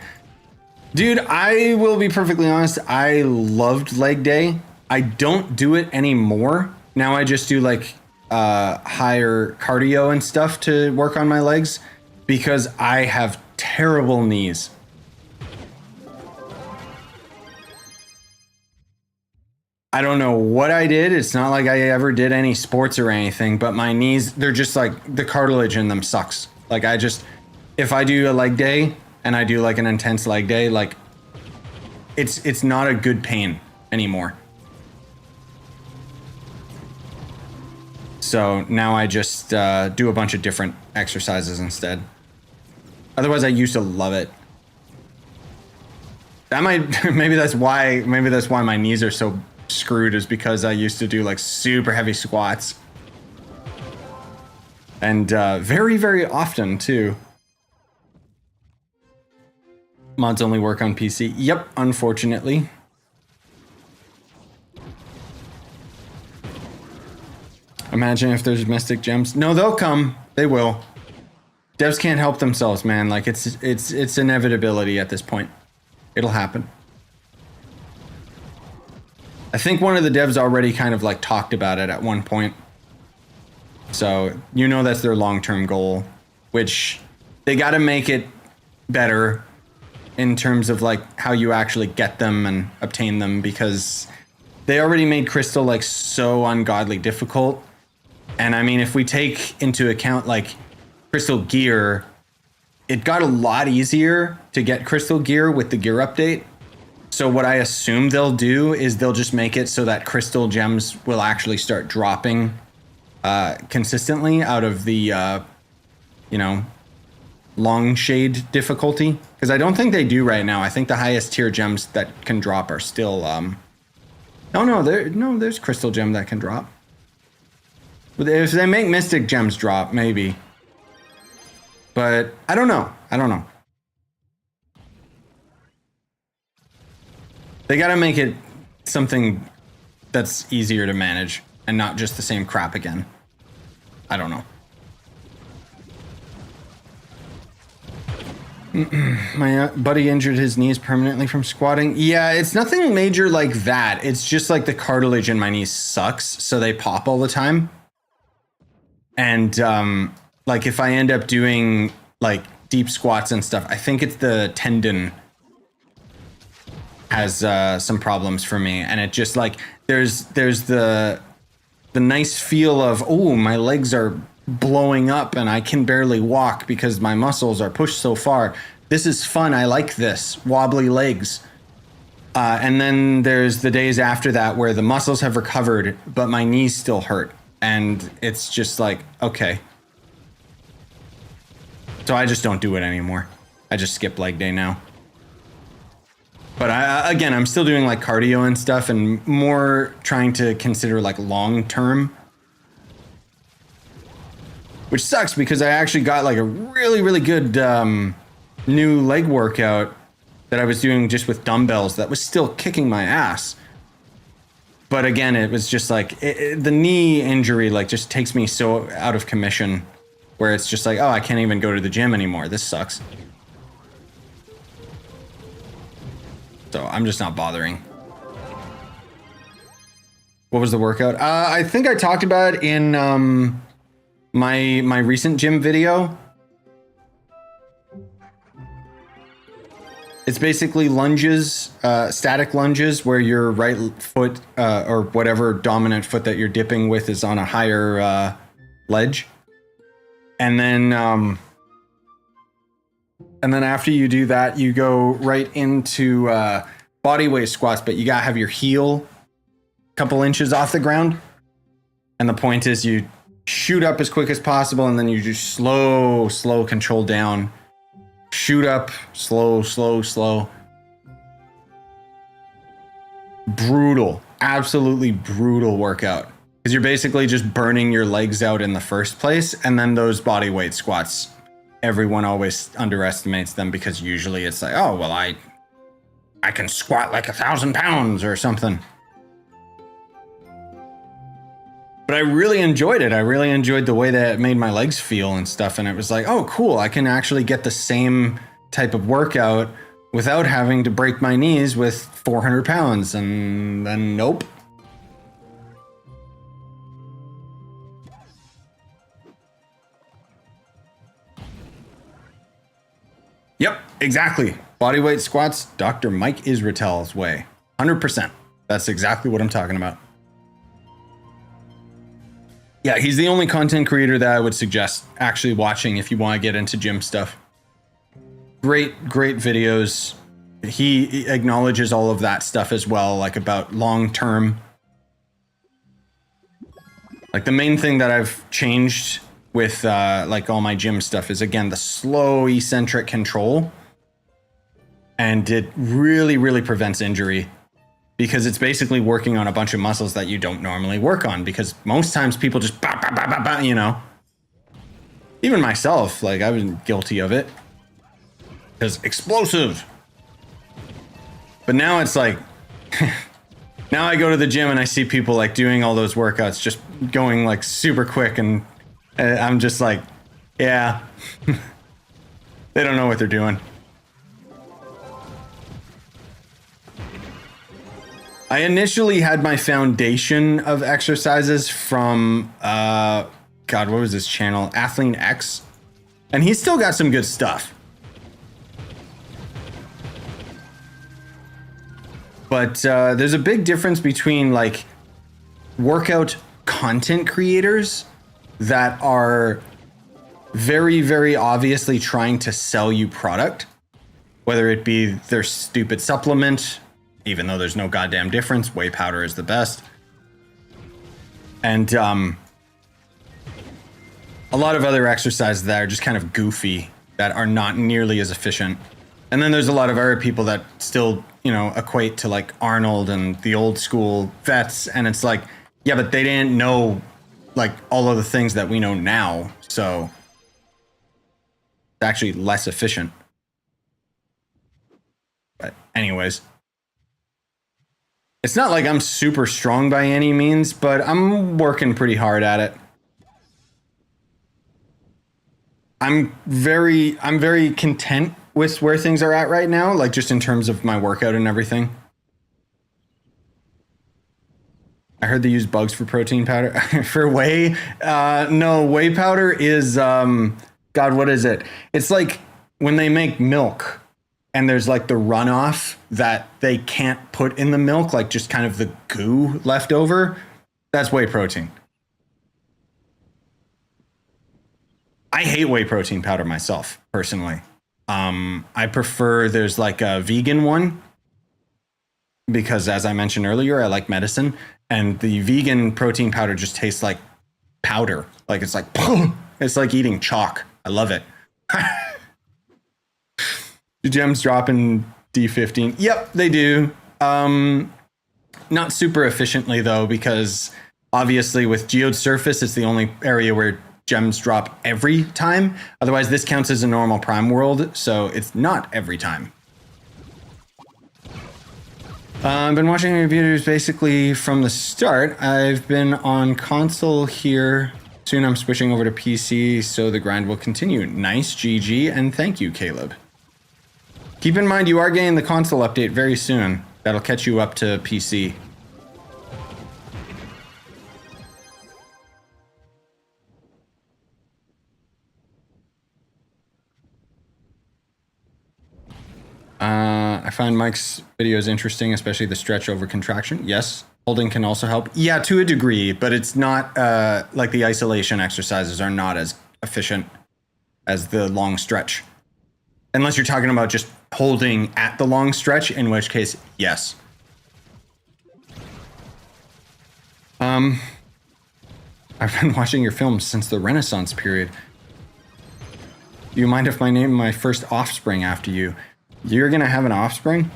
Dude, I will be perfectly honest. I loved leg day. I don't do it anymore. Now I just do like higher cardio and stuff to work on my legs because I have terrible knees. I don't know what I did. It's not like I ever did any sports or anything, but my knees, they're just like the cartilage in them sucks. Like I just, if I do a leg day and I do like an intense leg day, like it's not a good pain anymore. So now I just do a bunch of different exercises instead. Otherwise, I used to love it. That might, maybe that's why my knees are so screwed, is because I used to do like super heavy squats. And very, very often too. Mods only work on PC. Yep, unfortunately. Imagine if there's mystic gems. No, they'll come. They will. Devs can't help themselves, man. Like it's inevitability at this point. It'll happen. I think one of the devs already kind of like talked about it at one point. So, you know, that's their long-term goal, which they got to make it better in terms of like how you actually get them and obtain them, because they already made crystal like so ungodly difficult. And I mean, if we take into account like crystal gear, it got a lot easier to get crystal gear with the gear update. So what I assume they'll do is they'll just make it so that crystal gems will actually start dropping consistently out of the, you know, long shade difficulty. Because I don't think they do right now. I think the highest tier gems that can drop are still, there's crystal gem that can drop. But if they make mystic gems drop, maybe. But I don't know. They gotta make it something that's easier to manage and not just the same crap again. I don't know. My buddy injured his knees permanently from squatting. Yeah, it's nothing major like that. It's just like the cartilage in my knees sucks, so they pop all the time. And like if I end up doing like deep squats and stuff, I think it's the tendon has some problems for me. And it just like there's the nice feel of, oh, my legs are blowing up and I can barely walk because my muscles are pushed so far. This is fun. I like this wobbly legs. And then there's the days after that where the muscles have recovered, but my knees still hurt. And it's just like, okay. So I just don't do it anymore. I just skip leg day now. But again, I'm still doing like cardio and stuff and more trying to consider like long term. Which sucks because I actually got like a really, really good new leg workout that I was doing just with dumbbells that was still kicking my ass. But again, it was just like the knee injury like just takes me so out of commission where it's just like, oh, I can't even go to the gym anymore. This sucks. So I'm just not bothering. What was the workout? I think I talked about it in my recent gym video. It's basically lunges, static lunges, where your right foot or whatever dominant foot that you're dipping with is on a higher ledge, and then after you do that, you go right into body weight squats, but you gotta have your heel a couple inches off the ground, and the point is you shoot up as quick as possible, and then you just slow control down. Shoot up, slow. Brutal, absolutely brutal workout. Because you're basically just burning your legs out in the first place. And then those body weight squats, everyone always underestimates them because usually it's like, oh, well, I can squat like 1,000 pounds or something. But I really enjoyed it. I really enjoyed the way that it made my legs feel and stuff. And it was like, oh, cool. I can actually get the same type of workout without having to break my knees with 400 pounds. And then nope. Yep, exactly. Bodyweight squats, Dr. Mike Israel's way. 100%. That's exactly what I'm talking about. Yeah, he's the only content creator that I would suggest actually watching if you want to get into gym stuff. Great videos. He acknowledges all of that stuff as well, like about long term. Like the main thing that I've changed with like all my gym stuff is, again, the slow eccentric control. And it really prevents injury. Because it's basically working on a bunch of muscles that you don't normally work on. Because most times people just, you know. Even myself, like, I was guilty of it. Because explosive. But now it's like, now I go to the gym and I see people like doing all those workouts, just going like super quick. And I'm just like, yeah, they don't know what they're doing. I initially had my foundation of exercises from, God, what was his channel? Athlean X. And he's still got some good stuff. But there's a big difference between like workout content creators that are very obviously trying to sell you product, whether it be their stupid supplement, even though there's no goddamn difference. Whey powder is the best. And a lot of other exercises that are just kind of goofy, that are not nearly as efficient. And then there's a lot of other people that still, you know, equate to like Arnold and the old school vets. And it's like, yeah, but they didn't know like all of the things that we know now. So it's actually less efficient. But anyways. It's not like I'm super strong by any means, but I'm working pretty hard at it. I'm very content with where things are at right now, like just in terms of my workout and everything. I heard they use bugs for protein powder. For whey? No, whey powder is, God, what is it? It's like when they make milk. And there's like the runoff that they can't put in the milk, like just kind of the goo left over. That's whey protein. I hate whey protein powder myself, personally. I prefer there's like a vegan one because, as I mentioned earlier, I like medicine. And the vegan protein powder just tastes like powder. Like it's like, it's like eating chalk. I love it. Do gems drop in D15? Yep, they do. Not super efficiently though, because obviously with Geode Surface, it's the only area where gems drop every time. Otherwise, this counts as a normal Prime world, so it's not every time. I've been watching your videos basically from the start. I've been on console here. Soon I'm switching over to PC, so the grind will continue. Nice, GG, and thank you, Caleb. Keep in mind you are getting the console update very soon. That'll catch you up to PC. I find Mike's videos interesting, especially the stretch over contraction. Yes, holding can also help. Yeah, to a degree, but it's not like the isolation exercises are not as efficient as the long stretch. Unless you're talking about just holding at the long stretch, in which case, yes. I've been watching your films since the Renaissance period. Do you mind if I name my first offspring after you? You're gonna have an offspring?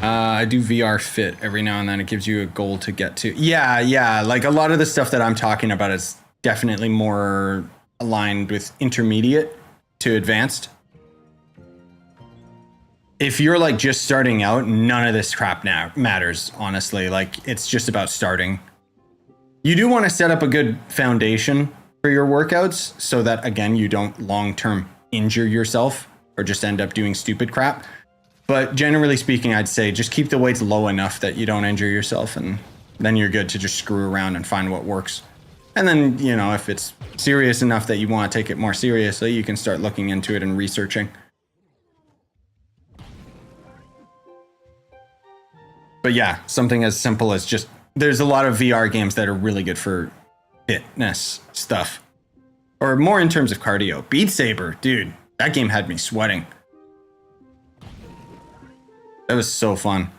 I do VR Fit every now and then. It gives you a goal to get to. Yeah. Like a lot of the stuff that I'm talking about is definitely more aligned with intermediate to advanced. If you're like just starting out, none of this crap now matters, honestly. Like it's just about starting. You do want to set up a good foundation for your workouts so that, again, you don't long-term injure yourself or just end up doing stupid crap. But generally speaking, I'd say just keep the weights low enough that you don't injure yourself, and then you're good to just screw around and find what works. And then, you know, if it's serious enough that you want to take it more seriously, you can start looking into it and researching. But yeah, something as simple as just, there's a lot of VR games that are really good for fitness stuff, or more in terms of cardio. Beat Saber, dude, that game had me sweating. That was so fun.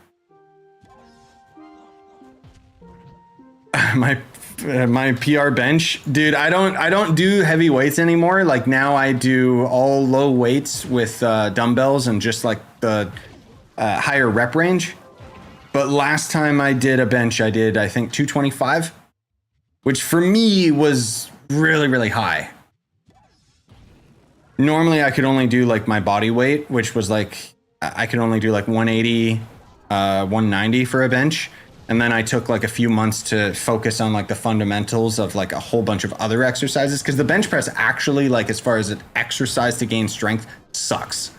My PR bench, dude. I don't do heavy weights anymore. Like now, I do all low weights with dumbbells and just like the higher rep range. But last time I did a bench, I did, I think, 225, which for me was really, really high. Normally, I could only do like my body weight, which was like, I could only do like 180, 190 for a bench. And then I took like a few months to focus on like the fundamentals of like a whole bunch of other exercises. Because the bench press actually, like as far as an exercise to gain strength, sucks.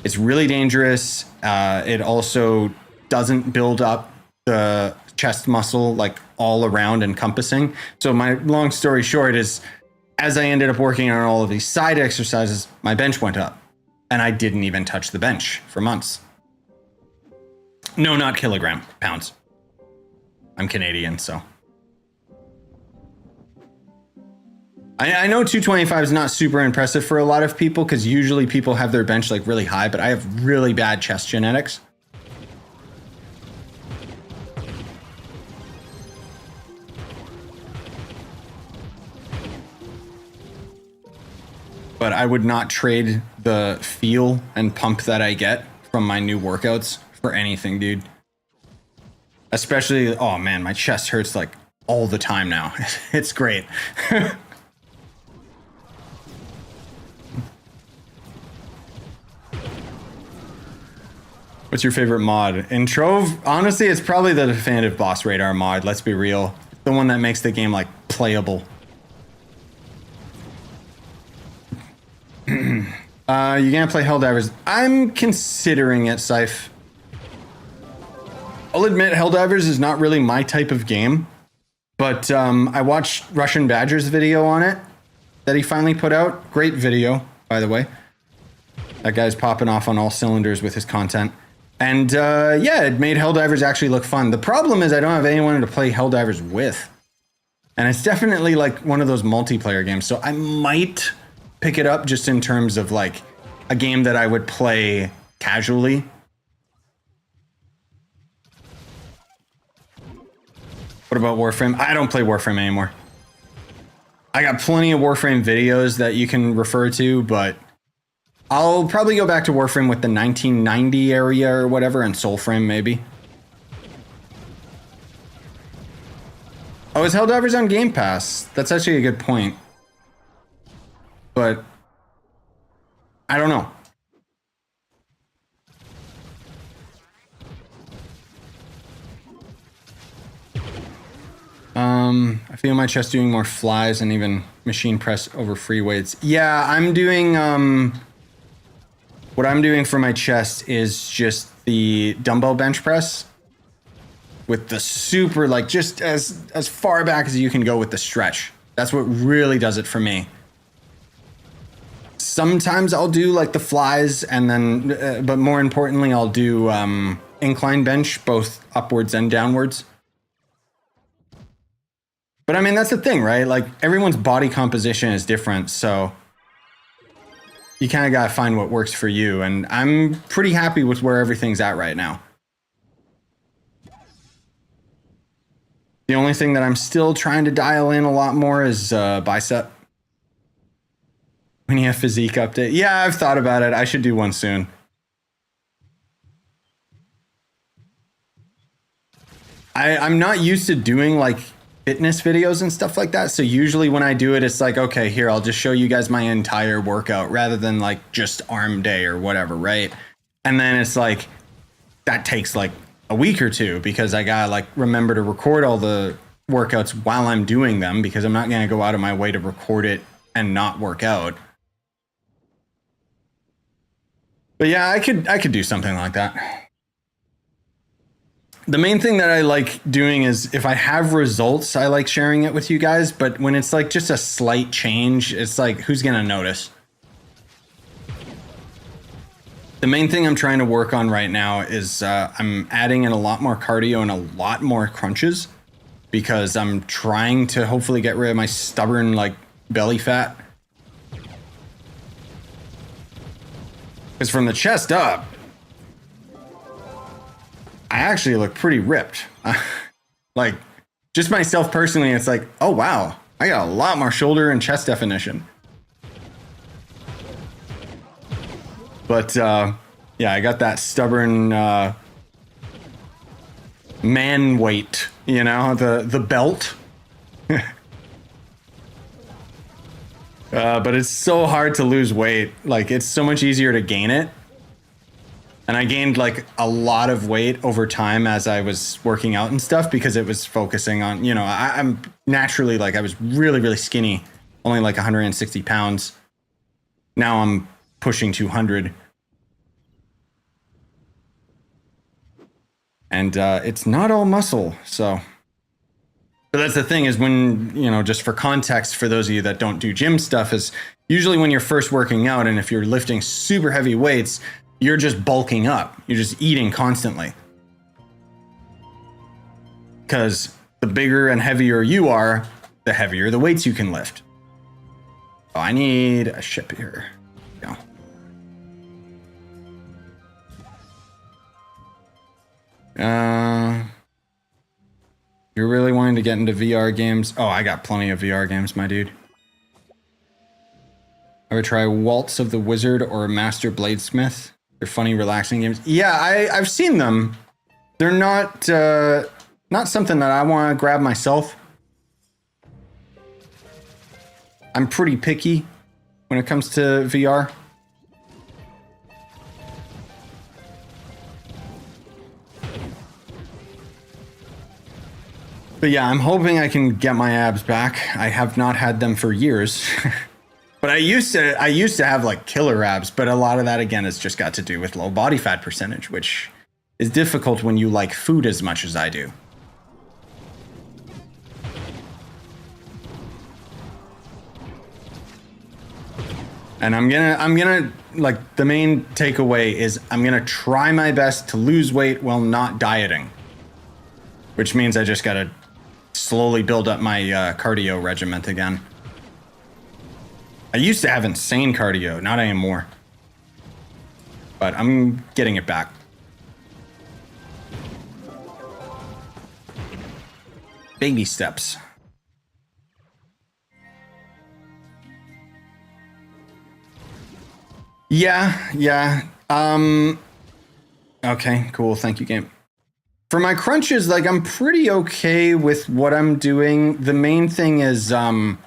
It's really dangerous. It also doesn't build up the chest muscle like all around encompassing. So my long story short is, as I ended up working on all of these side exercises, my bench went up. And I didn't even touch the bench for months. No, not kilogram, pounds. I'm Canadian, so. I know 225 is not super impressive for a lot of people because usually people have their bench like really high, but I have really bad chest genetics. But I would not trade the feel and pump that I get from my new workouts for anything, dude. Especially, oh man, my chest hurts like all the time now. It's great. What's your favorite mod? In Trove, honestly, it's probably the definitive boss radar mod, let's be real. The one that makes the game like playable. You gonna play Helldivers? I'm considering it, Scythe. I'll admit Helldivers is not really my type of game, but I watched Russian Badger's video on it that he finally put out. Great video, by the way. That guy's popping off on all cylinders with his content. And yeah, it made Helldivers actually look fun. The problem is I don't have anyone to play Helldivers with. And it's definitely like one of those multiplayer games, so I might pick it up just in terms of like a game that I would play casually. What about Warframe? I don't play Warframe anymore. I got plenty of Warframe videos that you can refer to, but I'll probably go back to Warframe with the 1990 area or whatever, and Soulframe maybe. Oh, is Helldivers on Game Pass? That's actually a good point. But I don't know. I feel my chest doing more flies and even machine press over free weights. Yeah, I'm doing, what I'm doing for my chest is just the dumbbell bench press with the super, like, just as far back as you can go with the stretch. That's what really does it for me. Sometimes I'll do like the flies and then, but more importantly, I'll do incline bench, both upwards and downwards. But I mean, that's the thing, right? Like everyone's body composition is different. So you kind of got to find what works for you. And I'm pretty happy with where everything's at right now. The only thing that I'm still trying to dial in a lot more is bicep. When you have physique update. Yeah, I've thought about it. I should do one soon. I'm not used to doing like fitness videos and stuff like that. So usually when I do it, it's like, okay, here, I'll just show you guys my entire workout rather than like just arm day or whatever, right? And then it's like, that takes like a week or two because I gotta like remember to record all the workouts while I'm doing them because I'm not gonna go out of my way to record it and not work out. But yeah, I could do something like that. The main thing that I like doing is if I have results, I like sharing it with you guys. But when it's like just a slight change, it's like, who's going to notice? The main thing I'm trying to work on right now is I'm adding in a lot more cardio and a lot more crunches because I'm trying to hopefully get rid of my stubborn like belly fat. Because from the chest up, I actually look pretty ripped. Like, just myself personally, it's like, oh wow, I got a lot more shoulder and chest definition. But yeah, I got that stubborn man weight, you know, the belt. But it's so hard to lose weight. Like, it's so much easier to gain it. And I gained like a lot of weight over time as I was working out and stuff because it was focusing on, you know, I'm naturally like, I was really, really skinny, only like 160 pounds. Now I'm pushing 200. And it's not all muscle, so. But that's the thing is when, you know, just for context, for those of you that don't do gym stuff, is usually when you're first working out and if you're lifting super heavy weights, you're just bulking up. You're just eating constantly. Because the bigger and heavier you are, the heavier the weights you can lift. Oh, I need a ship here. Go. You're really wanting to get into VR games? Oh, I got plenty of VR games, my dude. I would try Waltz of the Wizard or Master Bladesmith. They're funny, relaxing games. Yeah, I've seen them. They're not not something that I want to grab myself. I'm pretty picky when it comes to VR. But yeah, I'm hoping I can get my abs back. I have not had them for years. But I used to have like killer abs, but a lot of that again has just got to do with low body fat percentage, which is difficult when you like food as much as I do. And I'm gonna like, the main takeaway is I'm gonna try my best to lose weight while not dieting, which means I just gotta slowly build up my cardio regiment again. I used to have insane cardio, not anymore. But I'm getting it back. Baby steps. Yeah, yeah. Okay, cool. Thank you, game. For my crunches, like I'm pretty okay with what I'm doing. The main thing is when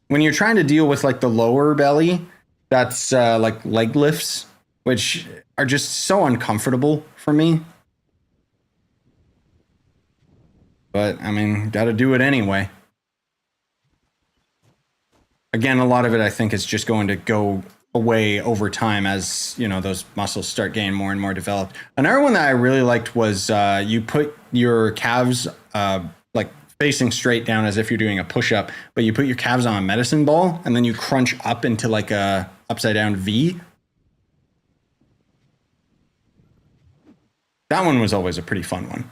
you're trying to deal with like the lower belly, that's like leg lifts, which are just so uncomfortable for me. But I mean, got to do it anyway. Again, a lot of it I think is just going to go away over time as you know those muscles start getting more and more developed. Another one that I really liked was you put your calves like facing straight down as if you're doing a push-up, but you put your calves on a medicine ball and then you crunch up into like a upside down V. That one was always a pretty fun one.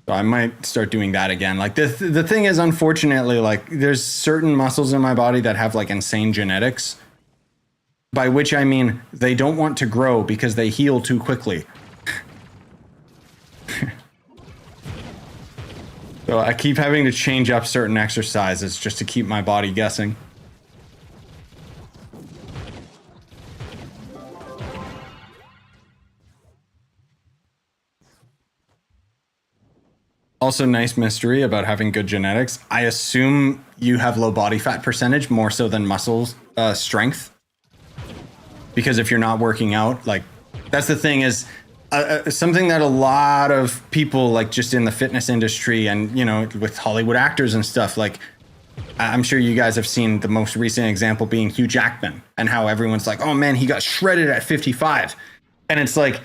So I might start doing that again. Like the thing is, unfortunately, like there's certain muscles in my body that have like insane genetics. By which I mean they don't want to grow because they heal too quickly. So I keep having to change up certain exercises just to keep my body guessing. Also, nice mystery about having good genetics. I assume you have low body fat percentage more so than muscles strength. Because if you're not working out, like that's the thing is something that a lot of people like just in the fitness industry and you know with Hollywood actors and stuff like I'm sure you guys have seen the most recent example being Hugh Jackman and how everyone's like, oh man, he got shredded at 55. And it's like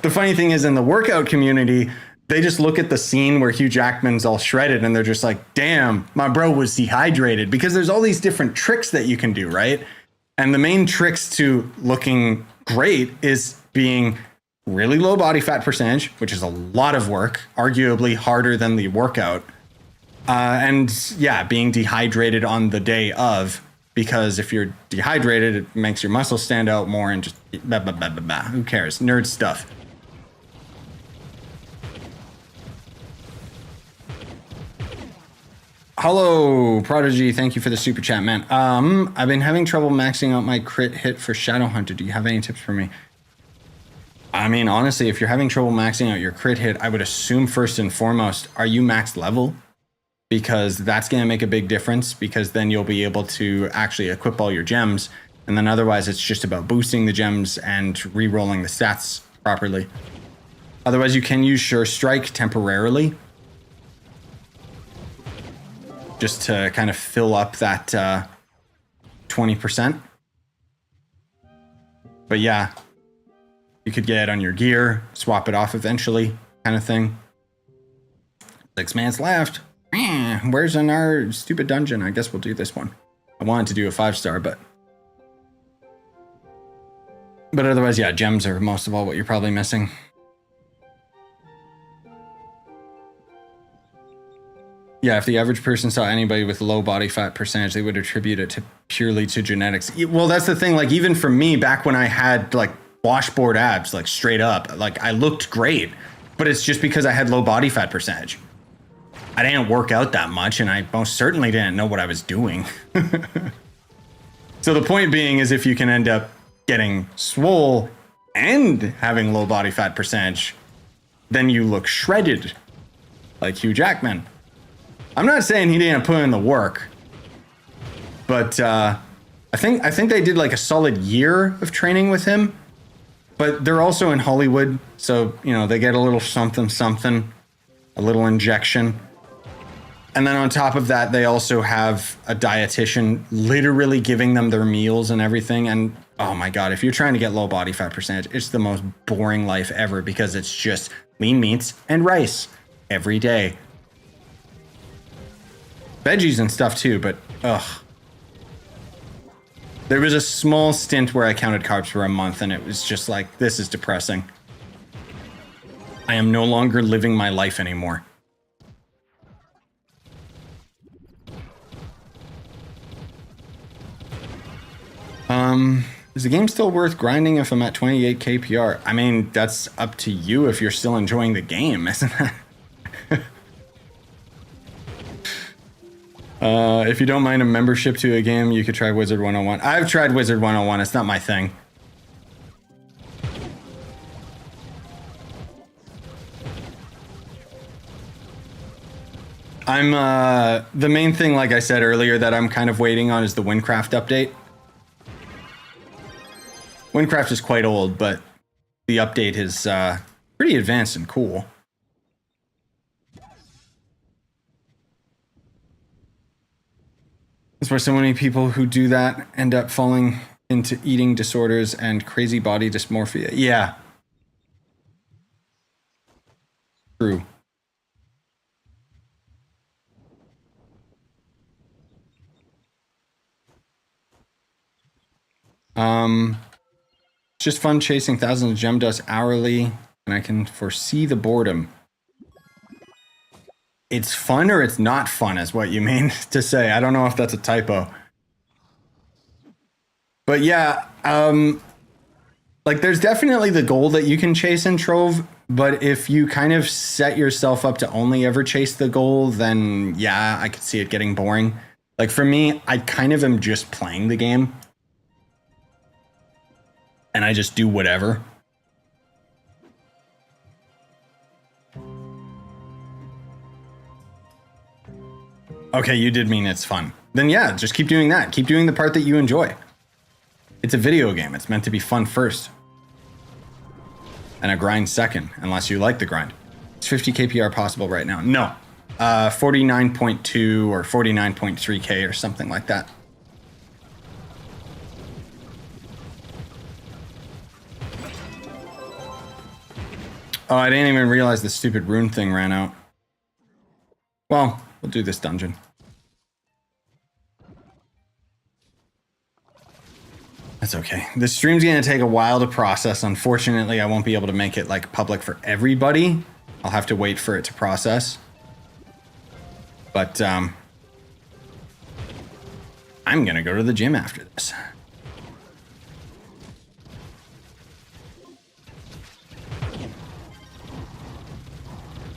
the funny thing is in the workout community, they just look at the scene where Hugh Jackman's all shredded and they're just like, damn, my bro was dehydrated, because there's all these different tricks that you can do, right? And the main tricks to looking great is being really low body fat percentage, which is a lot of work, arguably harder than the workout. And yeah, being dehydrated on the day of, because if you're dehydrated, it makes your muscles stand out more and just blah, blah, blah, blah, blah. Who cares? Nerd stuff. Hello, Prodigy. Thank you for the super chat, man. I've been having trouble maxing out my crit hit for Shadow Hunter. Do you have any tips for me? I mean, honestly, if you're having trouble maxing out your crit hit, I would assume first and foremost, are you max level? Because that's going to make a big difference, because then you'll be able to actually equip all your gems. And then otherwise, it's just about boosting the gems and re-rolling the stats properly. Otherwise, you can use Sure Strike temporarily, just to kind of fill up that 20%. But yeah, you could get it on your gear, swap it off eventually, kind of thing. 6 minutes left. Where's in our stupid dungeon? I guess we'll do this one. I wanted to do a 5-star, but otherwise, yeah, gems are most of all what you're probably missing. Yeah, if the average person saw anybody with low body fat percentage, they would attribute it to purely to genetics. Well, that's the thing. Like, even for me, back when I had like washboard abs, like straight up, like I looked great, but it's just because I had low body fat percentage. I didn't work out that much, and I most certainly didn't know what I was doing. So the point being is, if you can end up getting swole and having low body fat percentage, then you look shredded, like Hugh Jackman. I'm not saying he didn't put in the work, but I think they did like a solid year of training with him. But they're also in Hollywood, so you know they get a little something, a little injection, and then on top of that, they also have a dietitian literally giving them their meals and everything. And oh my god, if you're trying to get low body fat percentage, it's the most boring life ever, because it's just lean meats and rice every day. Veggies and stuff too, but ugh. There was a small stint where I counted carbs for a month, and it was just like, this is depressing. I am no longer living my life anymore. Is the game still worth grinding if I'm at 28 KPR? I mean, that's up to you if you're still enjoying the game, isn't it? If you don't mind a membership to a game, you could try Wizard 101. I've tried Wizard 101. It's not my thing. I'm the main thing, like I said earlier, that I'm kind of waiting on is the Wynncraft update. Wynncraft is quite old, but the update is pretty advanced and cool. That's where so many people who do that end up falling into eating disorders and crazy body dysmorphia. Yeah. True. Just fun chasing thousands of gem dust hourly, and I can foresee the boredom. It's fun or it's not fun is what you mean to say. I don't know if that's a typo. But yeah, like there's definitely the goal that you can chase in Trove, but if you kind of set yourself up to only ever chase the goal, then yeah, I could see it getting boring. Like for me, I kind of am just playing the game. And I just do whatever. Okay, you did mean it's fun. Then yeah, just keep doing that. Keep doing the part that you enjoy. It's a video game. It's meant to be fun first. And a grind second, unless you like the grind. It's 50 KPR possible right now. No. 49.2 or 49.3K or something like that. Oh, I didn't even realize the stupid rune thing ran out. Well, we'll do this dungeon. That's okay. This stream's gonna take a while to process. Unfortunately, I won't be able to make it like public for everybody. I'll have to wait for it to process. But I'm gonna go to the gym after this.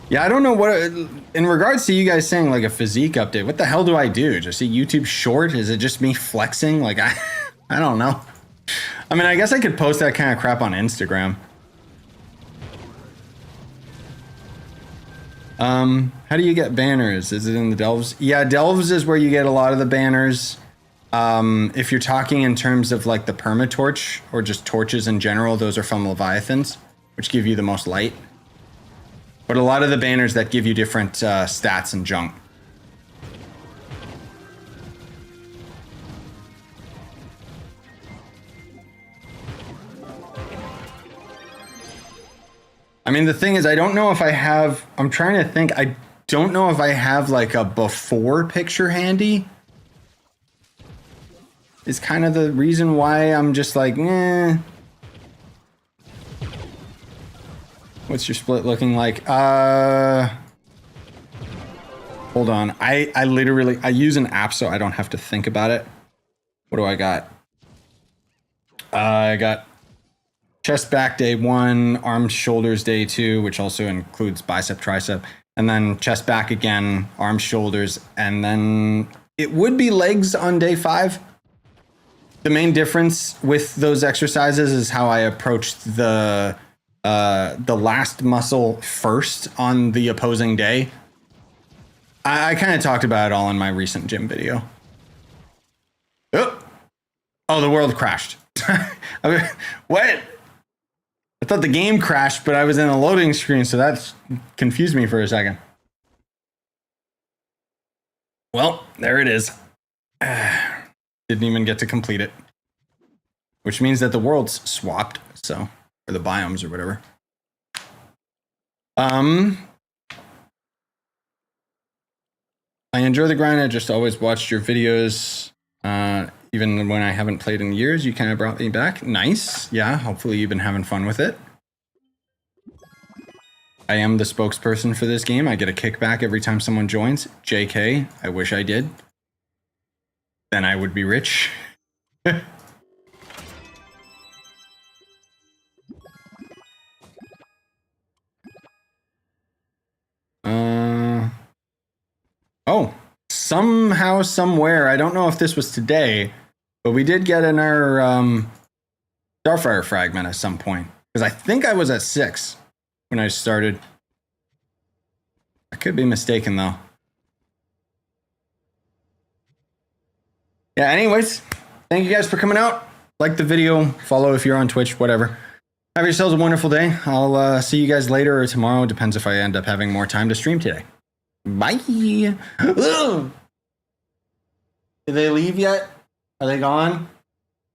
Yeah, I don't know what, in regards to you guys saying like a physique update, what the hell do I do? Just a YouTube short? Is it just me flexing? Like, I don't know. I mean, I guess I could post that kind of crap on Instagram. How do you get banners? Is it in the Delves? Yeah, Delves is where you get a lot of the banners. If you're talking in terms of like the permatorch or just torches in general, those are from Leviathans, which give you the most light. But a lot of the banners that give you different stats and junk. I mean, the thing is, I don't know if I have, I'm trying to think, I don't know if I have like a before picture handy. Is kind of the reason why I'm just like, eh. What's your split looking like? Hold on. I literally, I use an app so I don't have to think about it. What do I got? I got chest back day 1, arms shoulders day 2, which also includes bicep tricep, and then chest back again, arms shoulders, and then it would be legs on day 5. The main difference with those exercises is how I approached the last muscle first on the opposing day. I kind of talked about it all in my recent gym video. Oh, the world crashed. What? I thought the game crashed, but I was in a loading screen, so that confused me for a second. Well, there it is. Didn't even get to complete it. Which means that the world's swapped, so, or the biomes or whatever. I enjoy the grind. I just always watched your videos. Even when I haven't played in years, you kind of brought me back. Nice. Yeah, hopefully you've been having fun with it. I am the spokesperson for this game. I get a kickback every time someone joins. JK, I wish I did. Then I would be rich. Oh, somehow, somewhere, I don't know if this was today, but we did get in our Starfire fragment at some point. Because I think I was at 6 when I started. I could be mistaken, though. Yeah, anyways, thank you guys for coming out. Like the video, follow if you're on Twitch, whatever. Have yourselves a wonderful day. I'll see you guys later or tomorrow. Depends if I end up having more time to stream today. Bye. Ugh. Did they leave yet? Are they gone?